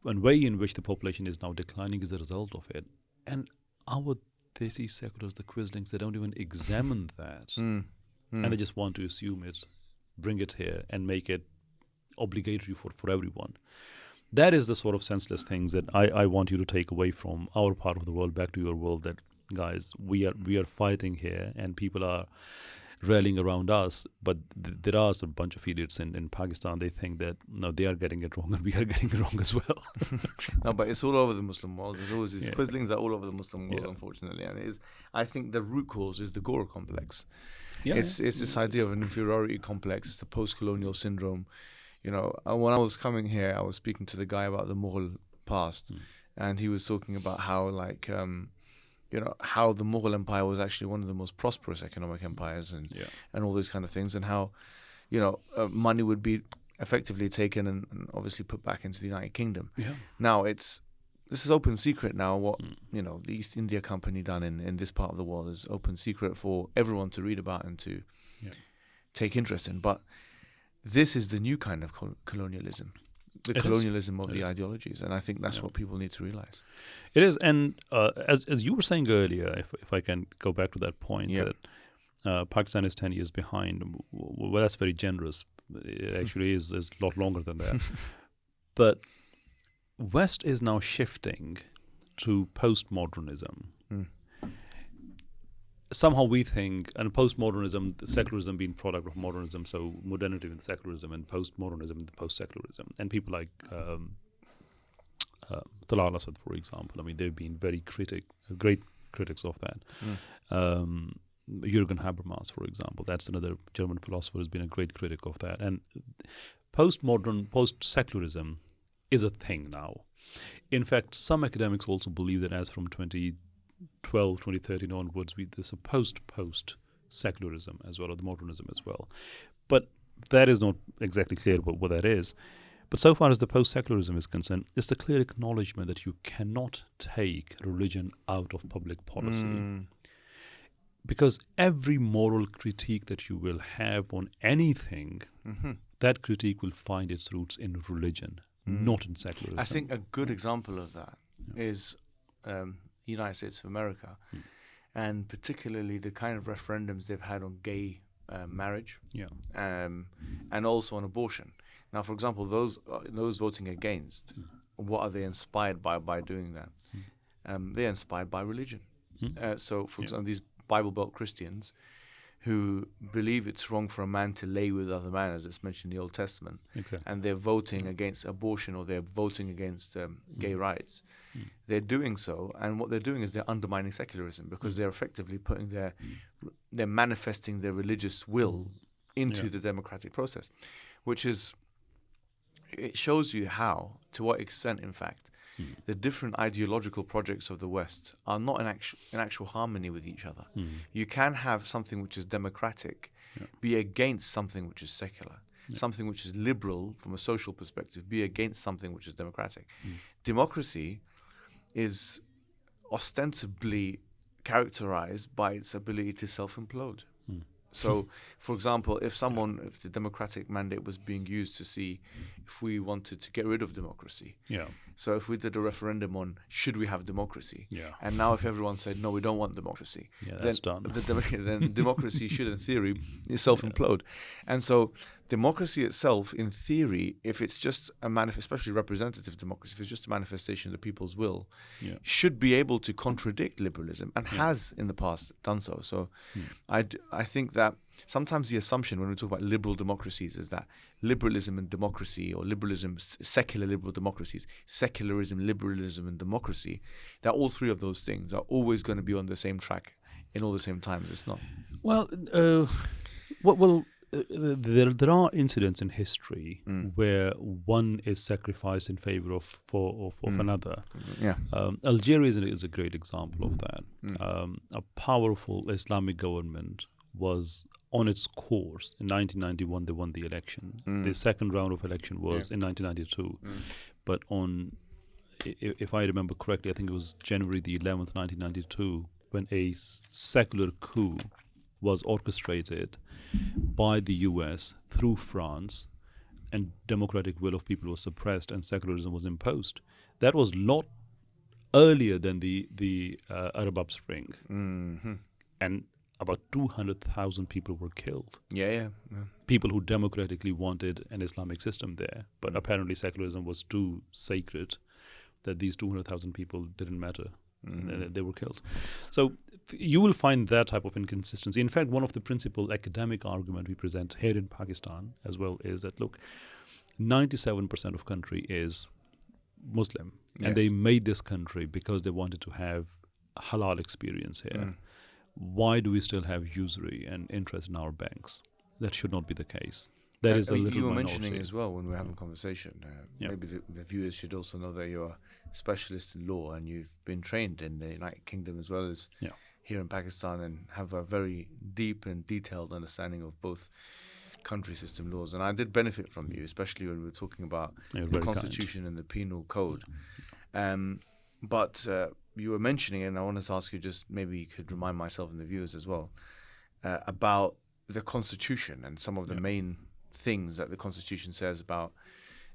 One way in which the population is now declining is the result of it. And our desi seculars, the quislings, they don't even examine that. And they just want to assume it, bring it here, and make it obligatory for everyone. That is the sort of senseless things that I want you to take away from our part of the world back to your world, that, guys, we are fighting here, and people are rallying around us, but there are a bunch of idiots in Pakistan. They think that, no, they are getting it wrong and we are getting it wrong as well. No, but it's all over the Muslim world. There's always these quislings are all over the Muslim world, unfortunately. And it is, I think the root cause is the Gora complex. It's this idea of an inferiority complex. It's the post-colonial syndrome. You know, when I was coming here, I was speaking to the guy about the Mughal past, and he was talking about how, like, how the Mughal Empire was actually one of the most prosperous economic empires, and all these kind of things, and how, money would be effectively taken and obviously put back into the United Kingdom. Now this is open secret now. What the East India Company done in this part of the world is open secret for everyone to read about and to take interest in. But this is the new kind of colonialism. The colonialism of the ideologies, and I think that's what people need to realize. It is, and as you were saying earlier, if I can go back to that point, that Pakistan is 10 years behind. Well, that's very generous. It actually is a lot longer than that. But West is now shifting to postmodernism. Somehow we think, and postmodernism, the secularism being product of modernism, so modernity in the secularism and postmodernism in the post-secularism. And people like Talal Asad, for example, I mean, they've been very great critics of that. Jürgen Habermas, for example, that's another German philosopher who's been a great critic of that. And post-secularism is a thing now. In fact, some academics also believe that as from 2013 onwards, there's a post-secularism as well, or the modernism as well. But that is not exactly clear what that is. But so far as the post-secularism is concerned, it's the clear acknowledgement that you cannot take religion out of public policy. Because every moral critique that you will have on anything, that critique will find its roots in religion, not in secularism. I think a good example of that is United States of America, and particularly the kind of referendums they've had on gay marriage, and also on abortion. Now, for example, those voting against, what are they inspired by doing that? They're inspired by religion. So, for example, these Bible Belt Christians who believe it's wrong for a man to lay with other men, as it's mentioned in the Old Testament, and they're voting against abortion, or they're voting against gay rights. They're doing so, and what they're doing is they're undermining secularism, because they're effectively putting they're manifesting their religious will into the democratic process, which is, it shows you how, to what extent, in fact, the different ideological projects of the West are not in actual harmony with each other. You can have something which is democratic be against something which is secular. Something which is liberal from a social perspective be against something which is democratic. Democracy is ostensibly characterized by its ability to self-implode. So, for example, if the democratic mandate was being used to see if we wanted to get rid of democracy. So if we did a referendum on should we have democracy, and now if everyone said no, we don't want democracy, that's done. Then democracy should, in theory, self-implode. And so democracy itself, in theory, if it's just especially representative democracy, if it's just a manifestation of the people's will, should be able to contradict liberalism, and has in the past done so. So I think that sometimes the assumption when we talk about liberal democracies is that liberalism and democracy, or liberalism, secular liberal democracies, secularism, liberalism, and democracy, that all three of those things are always going to be on the same track in all the same times. It's not. Well, there are incidents in history where one is sacrificed in favor of another. Yeah. Algeria is a great example of that. A powerful Islamic government was on its course. In 1991, they won the election. The second round of election was in 1992. But if I remember correctly, I think it was January the 11th, 1992, when a secular coup was orchestrated by the US through France, and democratic will of people was suppressed and secularism was imposed. That was a lot earlier than the Arab Spring. And about 200,000 people were killed. Yeah. People who democratically wanted an Islamic system there, but apparently secularism was too sacred that these 200,000 people didn't matter. They were killed. So you will find that type of inconsistency. In fact, one of the principal academic argument we present here in Pakistan as well is that, look, 97% of country is Muslim. And they made this country because they wanted to have halal experience here. Why do we still have usury and interest in our banks? That should not be the case. That is a little you were minority. mentioning as well when we were having a conversation, maybe the viewers should also know that you're a specialist in law and you've been trained in the United Kingdom as well as here in Pakistan, and have a very deep and detailed understanding of both country system laws. And I did benefit from you, especially when we were talking about the Constitution and the Penal Code. But you were mentioning, and I wanted to ask you, just maybe you could remind myself and the viewers as well, about the Constitution and some of the main things that the Constitution says about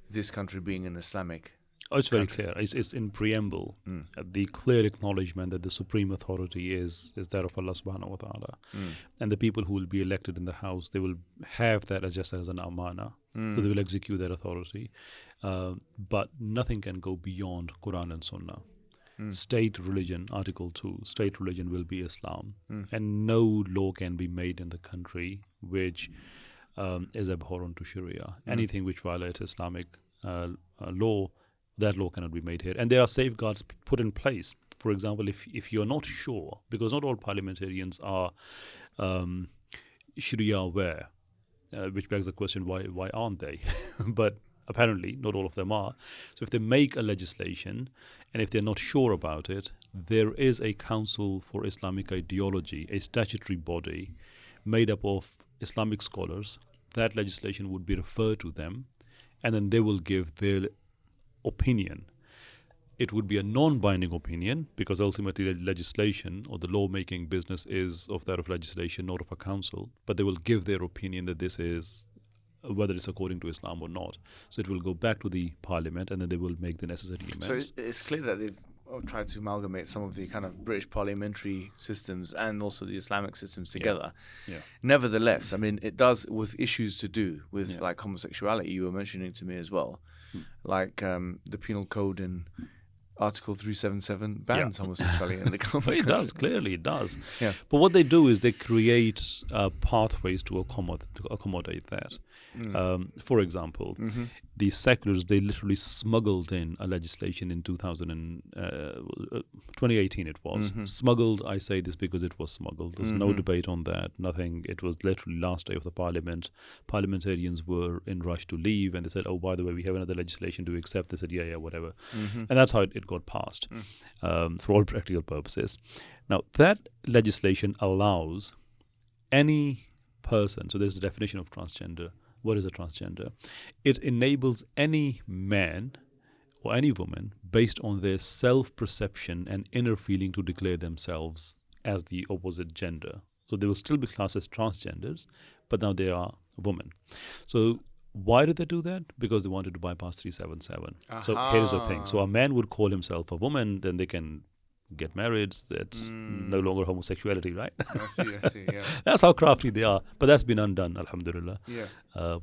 this country being an Islamic it's very clear. It's in preamble. The clear acknowledgement that the supreme authority is that of Allah subhanahu wa ta'ala. And the people who will be elected in the house, they will have that as just as an amana. So they will execute that authority. But nothing can go beyond Quran and Sunnah. State religion, Article 2, state religion will be Islam. And no law can be made in the country which is abhorrent to Sharia. Anything which violates Islamic law, that law cannot be made here. And there are safeguards put in place. For example, if you're not sure, because not all parliamentarians are Sharia aware, which begs the question, why aren't they? But apparently, not all of them are. So if they make a legislation, and if they're not sure about it, there is a Council for Islamic Ideology, a statutory body made up of Islamic scholars. That legislation would be referred to them, and then they will give their opinion. It would be a non-binding opinion, because ultimately legislation or the lawmaking business is of that of legislation, not of a council. But they will give their opinion that this is, whether it's according to Islam or not. So it will go back to the parliament, and then they will make the necessary amendments. So it's clear that they've tried to amalgamate some of the kind of British parliamentary systems and also the Islamic systems together. Nevertheless, I mean, it does with issues to do with like homosexuality. You were mentioning to me as well, like the Penal Code in Article 377 bans homosexuality in the country. It does, clearly it does. Yeah. But what they do is they create pathways to accommodate that. For example, the seculars, they literally smuggled in a legislation in 2018 it was. Smuggled, I say this because it was smuggled. There's no debate on that, nothing. It was literally last day of the parliament. Parliamentarians were in rush to leave, and they said, oh, by the way, we have another legislation to accept. They said, yeah, whatever. And that's how it got passed for all practical purposes. Now, that legislation allows any person, so there's a definition of transgender. What is a transgender? It enables any man or any woman, based on their self-perception and inner feeling, to declare themselves as the opposite gender. So they will still be classed as transgenders, but now they are women. So why did they do that? Because they wanted to bypass 377. So here's the thing. So a man would call himself a woman, then they can get married. That's no longer homosexuality, right? I see, yeah. That's how crafty they are. But that's been undone, alhamdulillah. Yeah.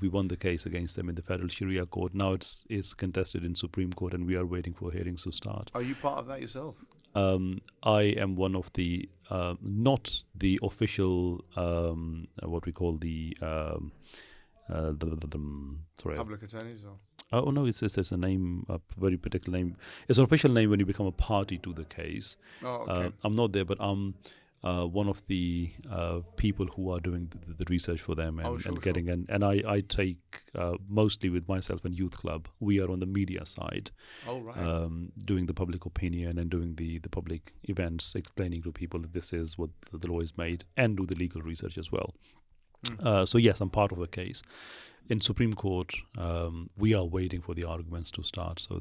We won the case against them in the Federal Sharia Court. Now it's contested in Supreme Court, and we are waiting for hearings to start. Are you part of that yourself? I am one of the, not the official, what we call the Public attorneys? Or? Oh no, it's a name, a very particular name. It's an official name when you become a party to the case. Oh, okay. I'm not there, but I'm one of the people who are doing the research for them and getting and I take mostly with myself and Youth Club. We are on the media side, doing the public opinion and doing the public events, explaining to people that this is what the law is made, and do the legal research as well. So yes, I'm part of the case. In Supreme Court, we are waiting for the arguments to start, so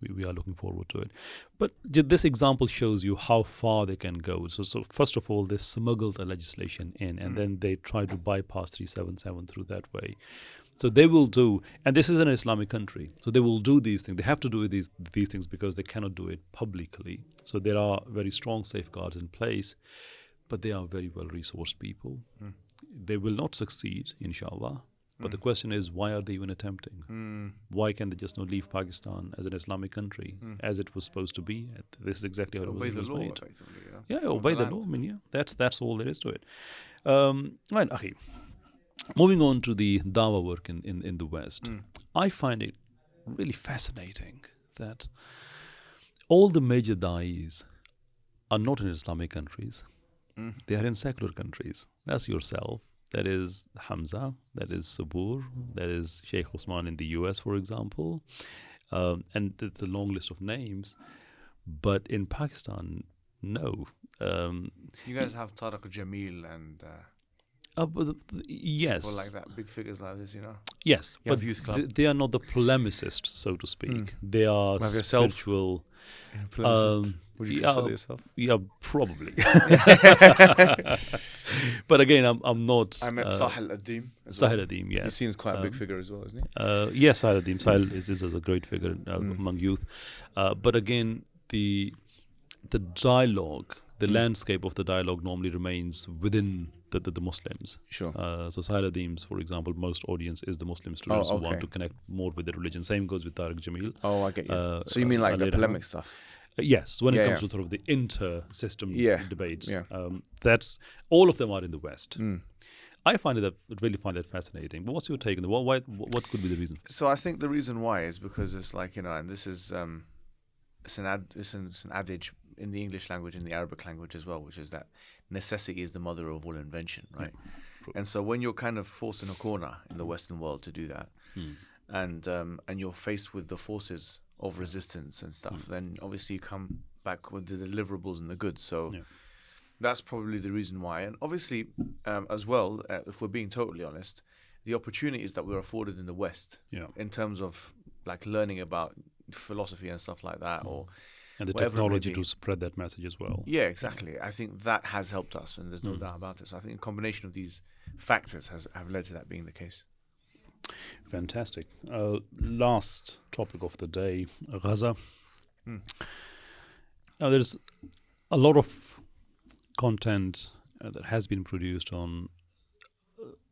we are looking forward to it. But this example shows you how far they can go. So first of all, they smuggled the legislation in, and then they try to bypass 377 through that way. So they will do, and this is an Islamic country, so they will do these things. They have to do these things because they cannot do it publicly. So there are very strong safeguards in place, but they are very well-resourced people. They will not succeed, inshallah. But the question is, why are they even attempting? Why can they just not leave Pakistan as an Islamic country, as it was supposed to be? This is exactly how it was law, made. Yeah, obey the law. I mean, that's all there is to it. Right, okay. Moving on to the Dawa work in the West, I find it really fascinating that all the major da'is are not in Islamic countries. They are in secular countries. That's yourself. That is Hamza, that is Sabur, that is Sheikh Osman in the US, for example. And it's a long list of names. But in Pakistan, no. You guys have Tariq Jamil and... yes. Or like that, big figures like this, Yes, you but Youth Club. They are not the polemicists, so to speak. They are spiritual... Would you consider yourself? Yeah, probably. But again, I'm not... I met Sahil Adim. Sahil Adim, yes. He seems quite a big figure as well, isn't he? Yes, Sahil Adim. Sahil is a great figure among youth. But again, the dialogue, the landscape of the dialogue normally remains within the Muslims. Sure. So Sahil Adim's, for example, most audience is the Muslim students who want to connect more with their religion. Same goes with Tariq Jamil. Oh, I get you. So you mean like the polemic stuff? Yes, when it comes to sort of the inter-system debates, that's all of them are in the West. I really find that fascinating. But what's your take on that? What could be the reason? So I think the reason why is because it's like and this is it's an adage in the English language, in the Arabic language as well, which is that necessity is the mother of all invention, right? And so when you're kind of forced in a corner in the Western world to do that, and you're faced with the forces of resistance and stuff, then obviously you come back with the deliverables and the goods. So that's probably the reason why. And obviously, as well, if we're being totally honest, the opportunities that we're afforded in the West, in terms of like learning about philosophy and stuff like that, and the technology to spread that message as well. Yeah, exactly. I think that has helped us, and there's no doubt about it. So I think a combination of these factors have led to that being the case. Fantastic. Last topic of the day, Gaza. Now, there's a lot of content that has been produced on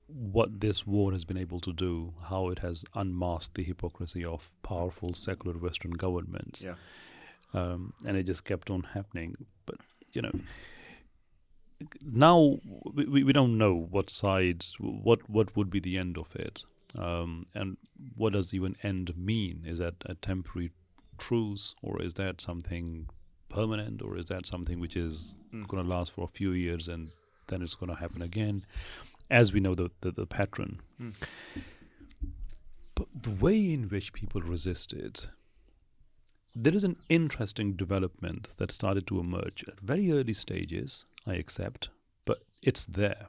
what this war has been able to do, how it has unmasked the hypocrisy of powerful secular Western governments. And it just kept on happening. But, now we don't know what sides, what would be the end of it. And what does even end mean? Is that a temporary truce, or is that something permanent, or is that something which is going to last for a few years and then it's going to happen again, as we know the pattern? But the way in which people resisted, there is an interesting development that started to emerge at very early stages, I accept, but it's there.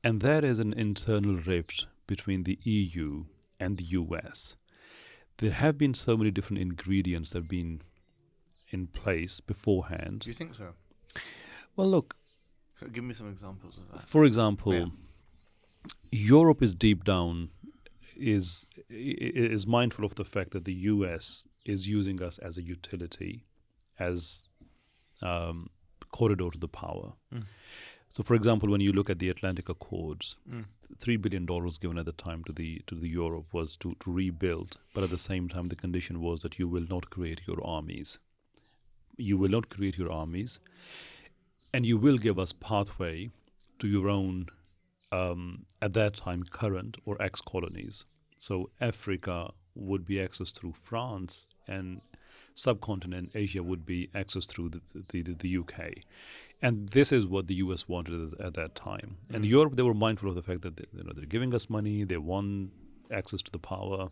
And that is an internal rift between the EU and the US. There have been so many different ingredients that have been in place beforehand. Do you think so? Well, look. Give me some examples of that. For example, Europe is deep down, is mindful of the fact that the US is using us as a utility, as corridor to the power. So, for example, when you look at the Atlantic Accords, $3 billion given at the time to the Europe was to rebuild, but at the same time the condition was that you will not create your armies. You will not create your armies, and you will give us pathway to your own, at that time, current or ex-colonies. So Africa would be accessed through France, and subcontinent, Asia would be accessed through the UK. And this is what the US wanted at that time. And Europe, they were mindful of the fact that they're giving us money, they want access to the power.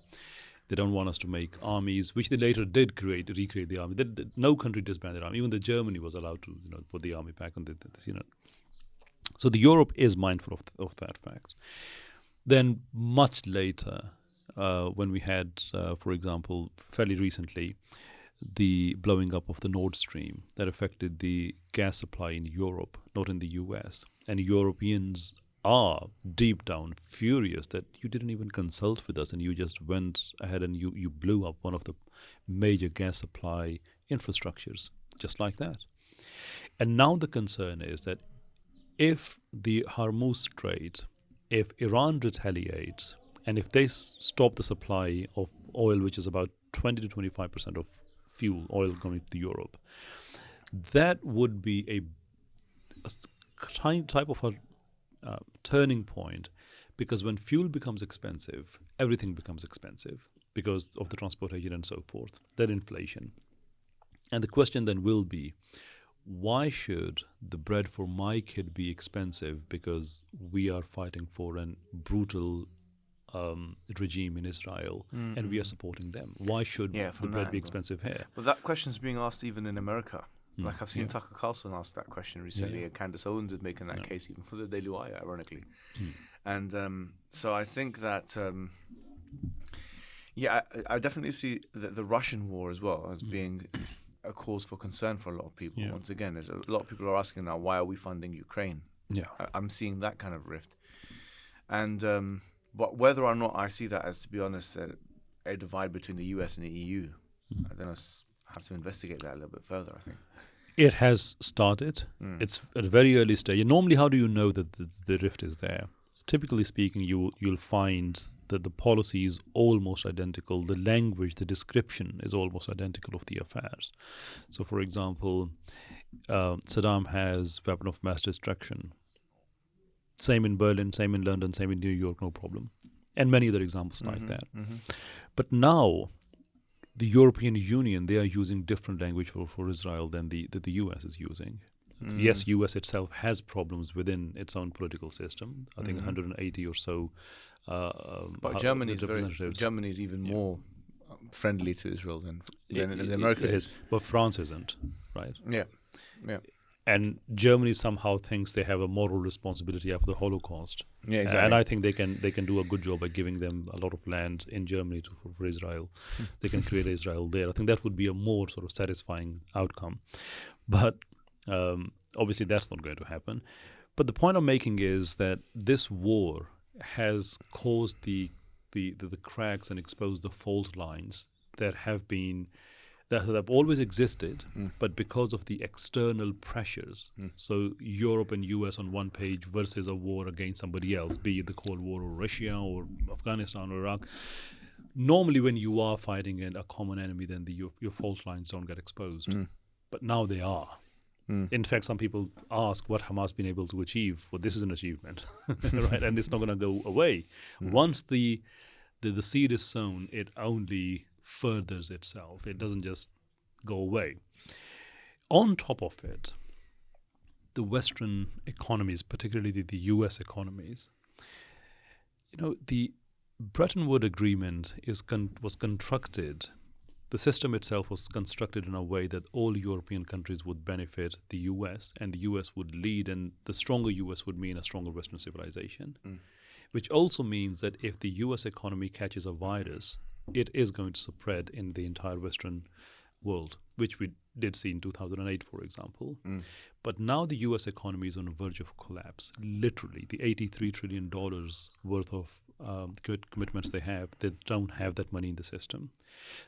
They don't want us to make armies, which they later did recreate the army. No country disbanded army. Even the Germany was allowed to, put the army back on So the Europe is mindful of that fact. Then much later, when we had, for example, fairly recently, the blowing up of the Nord Stream that affected the gas supply in Europe, not in the US, and Europeans are deep down furious that you didn't even consult with us and you just went ahead and you blew up one of the major gas supply infrastructures just like that. And now the concern is that if the Hormuz Strait, if Iran retaliates and if they stop the supply of oil, which is about 20 to 25% of fuel oil going to Europe, that would be a type of a turning point, because when fuel becomes expensive, everything becomes expensive because of the transportation and so forth, that inflation. And the question then will be, why should the bread for my kid be expensive because we are fighting for a brutal regime in Israel and we are supporting them? Why should the bread be expensive here? But that question's being asked even in America. Like I've seen Tucker Carlson ask that question recently, and Candace Owens is making that case even for the Daily Wire, ironically. And so I think that, I definitely see the Russian war as well as being a cause for concern for a lot of people. Once again, there's a lot of people are asking now, why are we funding Ukraine? I'm seeing that kind of rift. And but whether or not I see that as, to be honest, a divide between the US and the EU, I don't know. Have to investigate that a little bit further, I think. It has started. It's at a very early stage. And normally, how do you know that the rift is there? Typically speaking, you'll find that the policy is almost identical. The language, the description is almost identical of the affairs. So, for example, Saddam has weapon of mass destruction. Same in Berlin, same in London, same in New York, no problem. And many other examples like that. But now, the European Union, they are using different language for Israel than the US is using. Yes, US itself has problems within its own political system. I think 180 or so. But Germany is even more friendly to Israel than America is. But France isn't, right? Yeah. And Germany somehow thinks they have a moral responsibility after the Holocaust. Yeah, exactly. And I think they can do a good job by giving them a lot of land in Germany for Israel. They can create Israel there. I think that would be a more sort of satisfying outcome. But obviously that's not going to happen. But the point I'm making is that this war has caused the cracks and exposed the fault lines that have always existed, but because of the external pressures. So Europe and US on one page versus a war against somebody else, be it the Cold War or Russia or Afghanistan or Iraq. Normally when you are fighting a common enemy, then your fault lines don't get exposed. But now they are. In fact, some people ask what Hamas been able to achieve. Well, this is an achievement, right? And it's not going to go away. Once the seed is sown, it only furthers itself. It doesn't just go away. On top of it, the Western economies, particularly the US economies, the Bretton Woods Agreement was constructed. The system itself was constructed in a way that all European countries would benefit the US, and the US would lead, and the stronger US would mean a stronger Western civilization, which also means that if the US economy catches a virus, it is going to spread in the entire Western world, which we did see in 2008, for example. But now the US economy is on the verge of collapse. Literally, the $83 trillion worth of commitments they don't have that money in the system.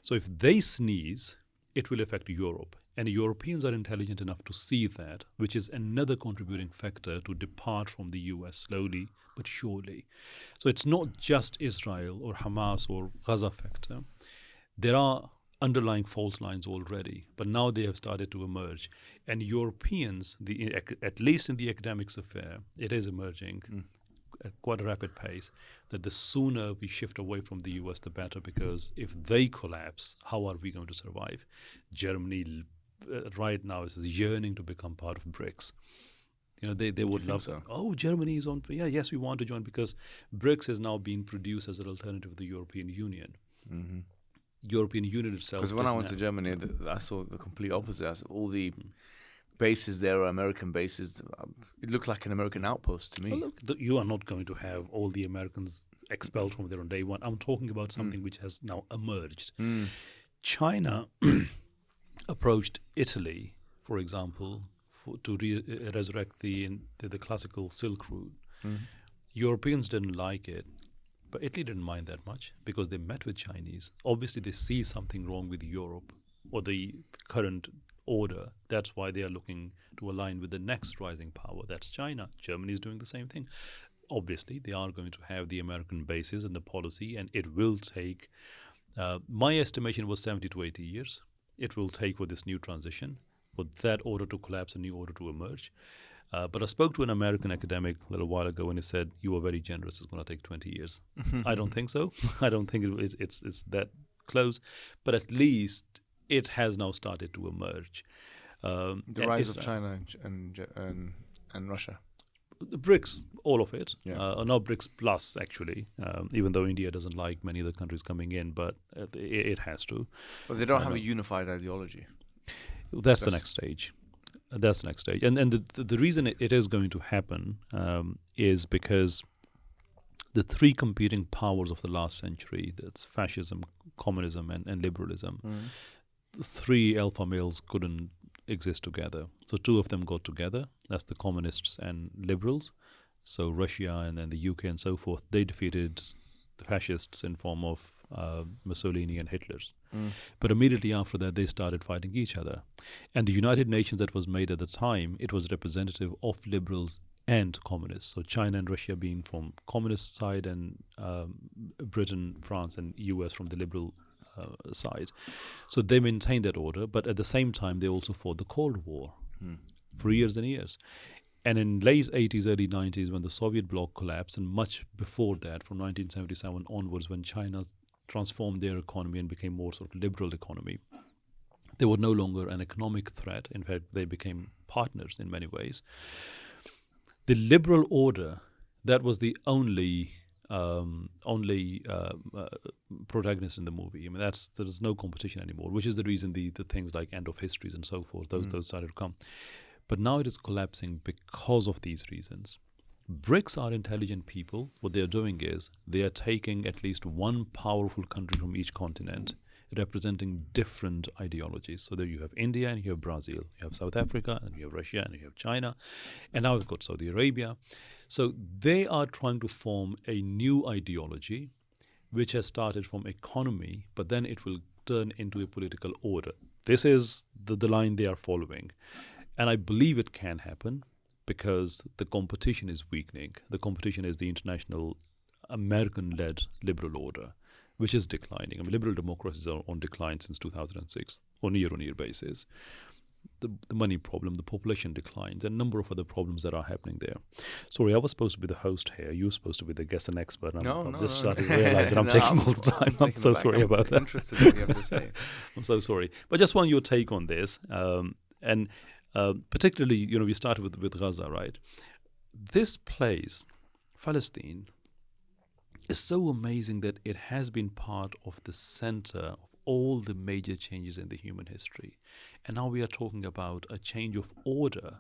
So if they sneeze, it will affect Europe. And the Europeans are intelligent enough to see that, which is another contributing factor to depart from the US slowly but surely. So it's not just Israel or Hamas or Gaza factor. There are underlying fault lines already, but now they have started to emerge. And Europeans, at least in the academic sphere, it is emerging at quite a rapid pace, that the sooner we shift away from the US, the better, because if they collapse, how are we going to survive? Germany right now is yearning to become part of BRICS. They would love. So? Oh, Germany is on. Yeah, yes, we want to join because BRICS is now being produced as an alternative to the European Union. Mm-hmm. European Union itself. Because when I went to Germany, I saw the complete opposite. I saw all the bases there are American bases. It looked like an American outpost to me. Well, look, you are not going to have all the Americans expelled from there on day one. I'm talking about something which has now emerged. China approached Italy, for example, to resurrect the classical Silk Route. Europeans didn't like it, but Italy didn't mind that much because they met with Chinese. Obviously, they see something wrong with Europe or the current order. That's why they are looking to align with the next rising power. That's China. Germany is doing the same thing. Obviously, they are going to have the American bases and the policy, and it will take, my estimation was 70 to 80 years. It will take for this new transition, for that order to collapse, a new order to emerge. But I spoke to an American academic a little while ago, and he said, "You were very generous. It's going to take 20 years." I don't think so. I don't think it's that close. But at least it has now started to emerge. The rise of China and Russia. The BRICS, all of it. Yeah. Now BRICS Plus, actually, even though India doesn't like many of the countries coming in, but it has to. But they don't have a unified ideology. That's the next stage. That's the next stage. And the reason it is going to happen is because the three competing powers of the last century, that's fascism, communism, and liberalism, the three alpha males couldn't exist together. So two of them got together. That's the communists and liberals. So Russia and then the UK and so forth, they defeated the fascists in form of Mussolini and Hitler's. But immediately after that, they started fighting each other. And the United Nations that was made at the time, it was representative of liberals and communists. So China and Russia being from communist side, and Britain, France, and US from the liberal side. So they maintained that order, but at the same time, they also fought the Cold War for years and years. And in late 80s, early 90s, when the Soviet bloc collapsed, and much before that, from 1977 onwards, when China transformed their economy and became more sort of liberal economy, they were no longer an economic threat. In fact, they became partners in many ways. The liberal order, that was the only protagonist in the movie. I mean, there's no competition anymore, which is the reason the things like End of Histories and so forth, those started to come. But now it is collapsing because of these reasons. BRICS are intelligent people. What they are doing is they are taking at least one powerful country from each continent, representing different ideologies. So there you have India and you have Brazil, you have South Africa and you have Russia and you have China, and now we've got Saudi Arabia. So they are trying to form a new ideology which has started from economy, but then it will turn into a political order. This is the line they are following. And I believe it can happen because the competition is weakening. The competition is the international American-led liberal order, which is declining. I mean, liberal democracies are on decline since 2006 on a year-on-year basis. The money problem, the population declines, and a number of other problems that are happening there. Sorry, I was supposed to be the host here. You were supposed to be the guest and expert. I'm just starting to realize that I'm taking all the time. I'm so sorry about that. I'm interested in what you have to say. I'm so sorry. But just want your take on this. And particularly, we started with Gaza, right? This place, Palestine, is so amazing that it has been part of the center of all the major changes in the human history. And now we are talking about a change of order.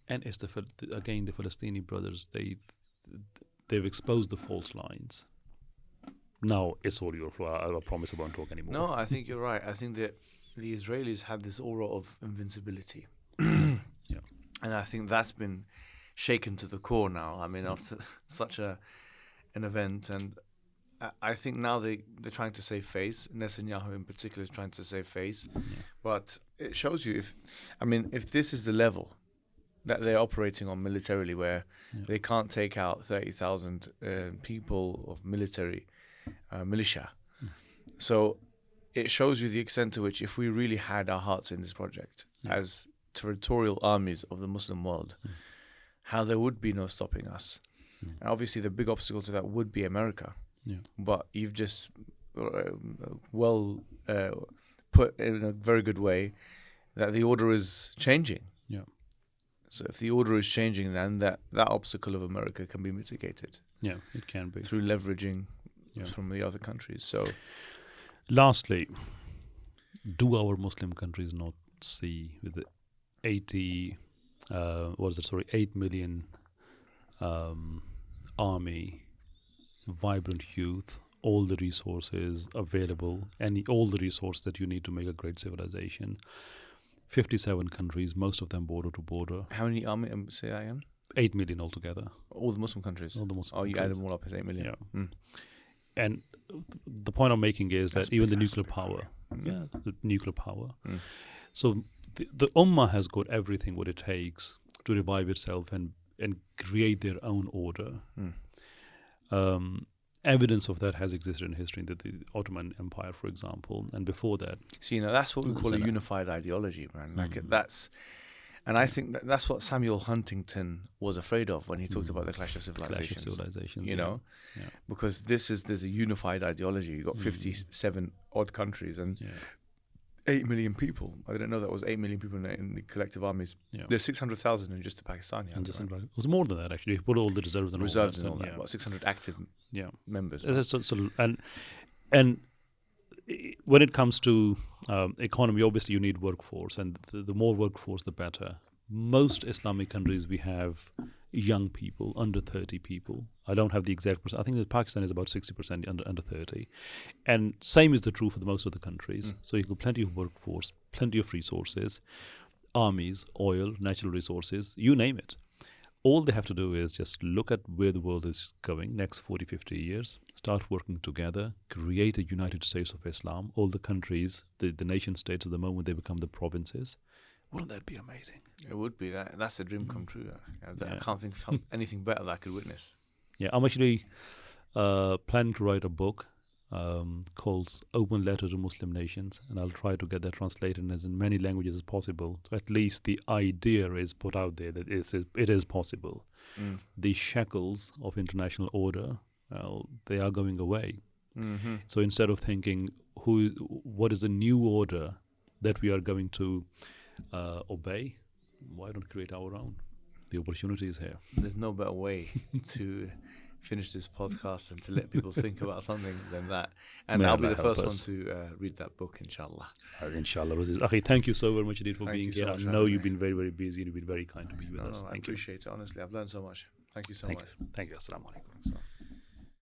And it's the Palestinian brothers, they've exposed the false lines. Now it's all your fault. I promise I won't talk anymore. No, I think you're right. I think that the Israelis had this aura of invincibility. Yeah. And I think that's been shaken to the core now. I mean, after such an event, and I think now they're trying to save face. Netanyahu in particular is trying to save face. Yeah. But it shows you if this is the level that they're operating on militarily, where they can't take out 30,000 people of military militia. So it shows you the extent to which, if we really had our hearts in this project as territorial armies of the Muslim world, how there would be no stopping us. And obviously, the big obstacle to that would be America. Yeah. But you've just put in a very good way that the order is changing. Yeah. So if the order is changing, then that obstacle of America can be mitigated. Yeah, it can be. Through leveraging from the other countries. So, lastly, do our Muslim countries not see with the 8 million army, vibrant youth, all the resources available, all the resources that you need to make a great civilization. 57 countries, most of them border to border. How many army? Say that again. 8 million altogether. All the Muslim countries. All the Muslim countries. You add them all up, it's 8 million. Yeah. And the point I'm making is that even the nuclear power, the nuclear power. So the Ummah has got everything what it takes to revive itself and create their own order. Evidence of that has existed in history, in the Ottoman Empire, for example, and before that. See, now that's what we call a unified ideology, man. And I think that's what Samuel Huntington was afraid of when he talked about the clash of civilizations. You know, because there's a unified ideology. You got 57 odd countries and 8 million people. I didn't know that was 8 million people in the collective armies. There's 600,000 in just the Pakistani army. It was more than that, actually. He put all the reserves and all that. About 600 active members. And when it comes to economy, obviously you need workforce, and the more workforce, the better. Most Islamic countries, we have young people, under 30 people. I don't have the exact percent. I think that Pakistan is about 60% under 30. And same is the true for the most of the countries. So you've got plenty of workforce, plenty of resources, armies, oil, natural resources, you name it. All they have to do is just look at where the world is going next 40, 50 years, start working together, create a United States of Islam. All the countries, the nation states at the moment, they become the provinces. Wouldn't that be amazing? It would be. That's a dream come true. I can't think of anything better that I could witness. Yeah, I'm actually planning to write a book called Open Letter to Muslim Nations, and I'll try to get that translated in as many languages as possible. So at least the idea is put out there that it is possible. The shackles of international order, they are going away. So instead of thinking, what is the new order that we are going to obey, why don't create our own? The opportunity is here. There's no better way to finish this podcast and to let people think about something than that. And I'll be the first one to read that book, inshallah. Inshallah. Akhi, thank you so very much indeed for being here. I know you've been very, very busy and you've been very kind to be with us. I appreciate it. Honestly, I've learned so much. Thank you so much. Thank you. Assalamu alaikum.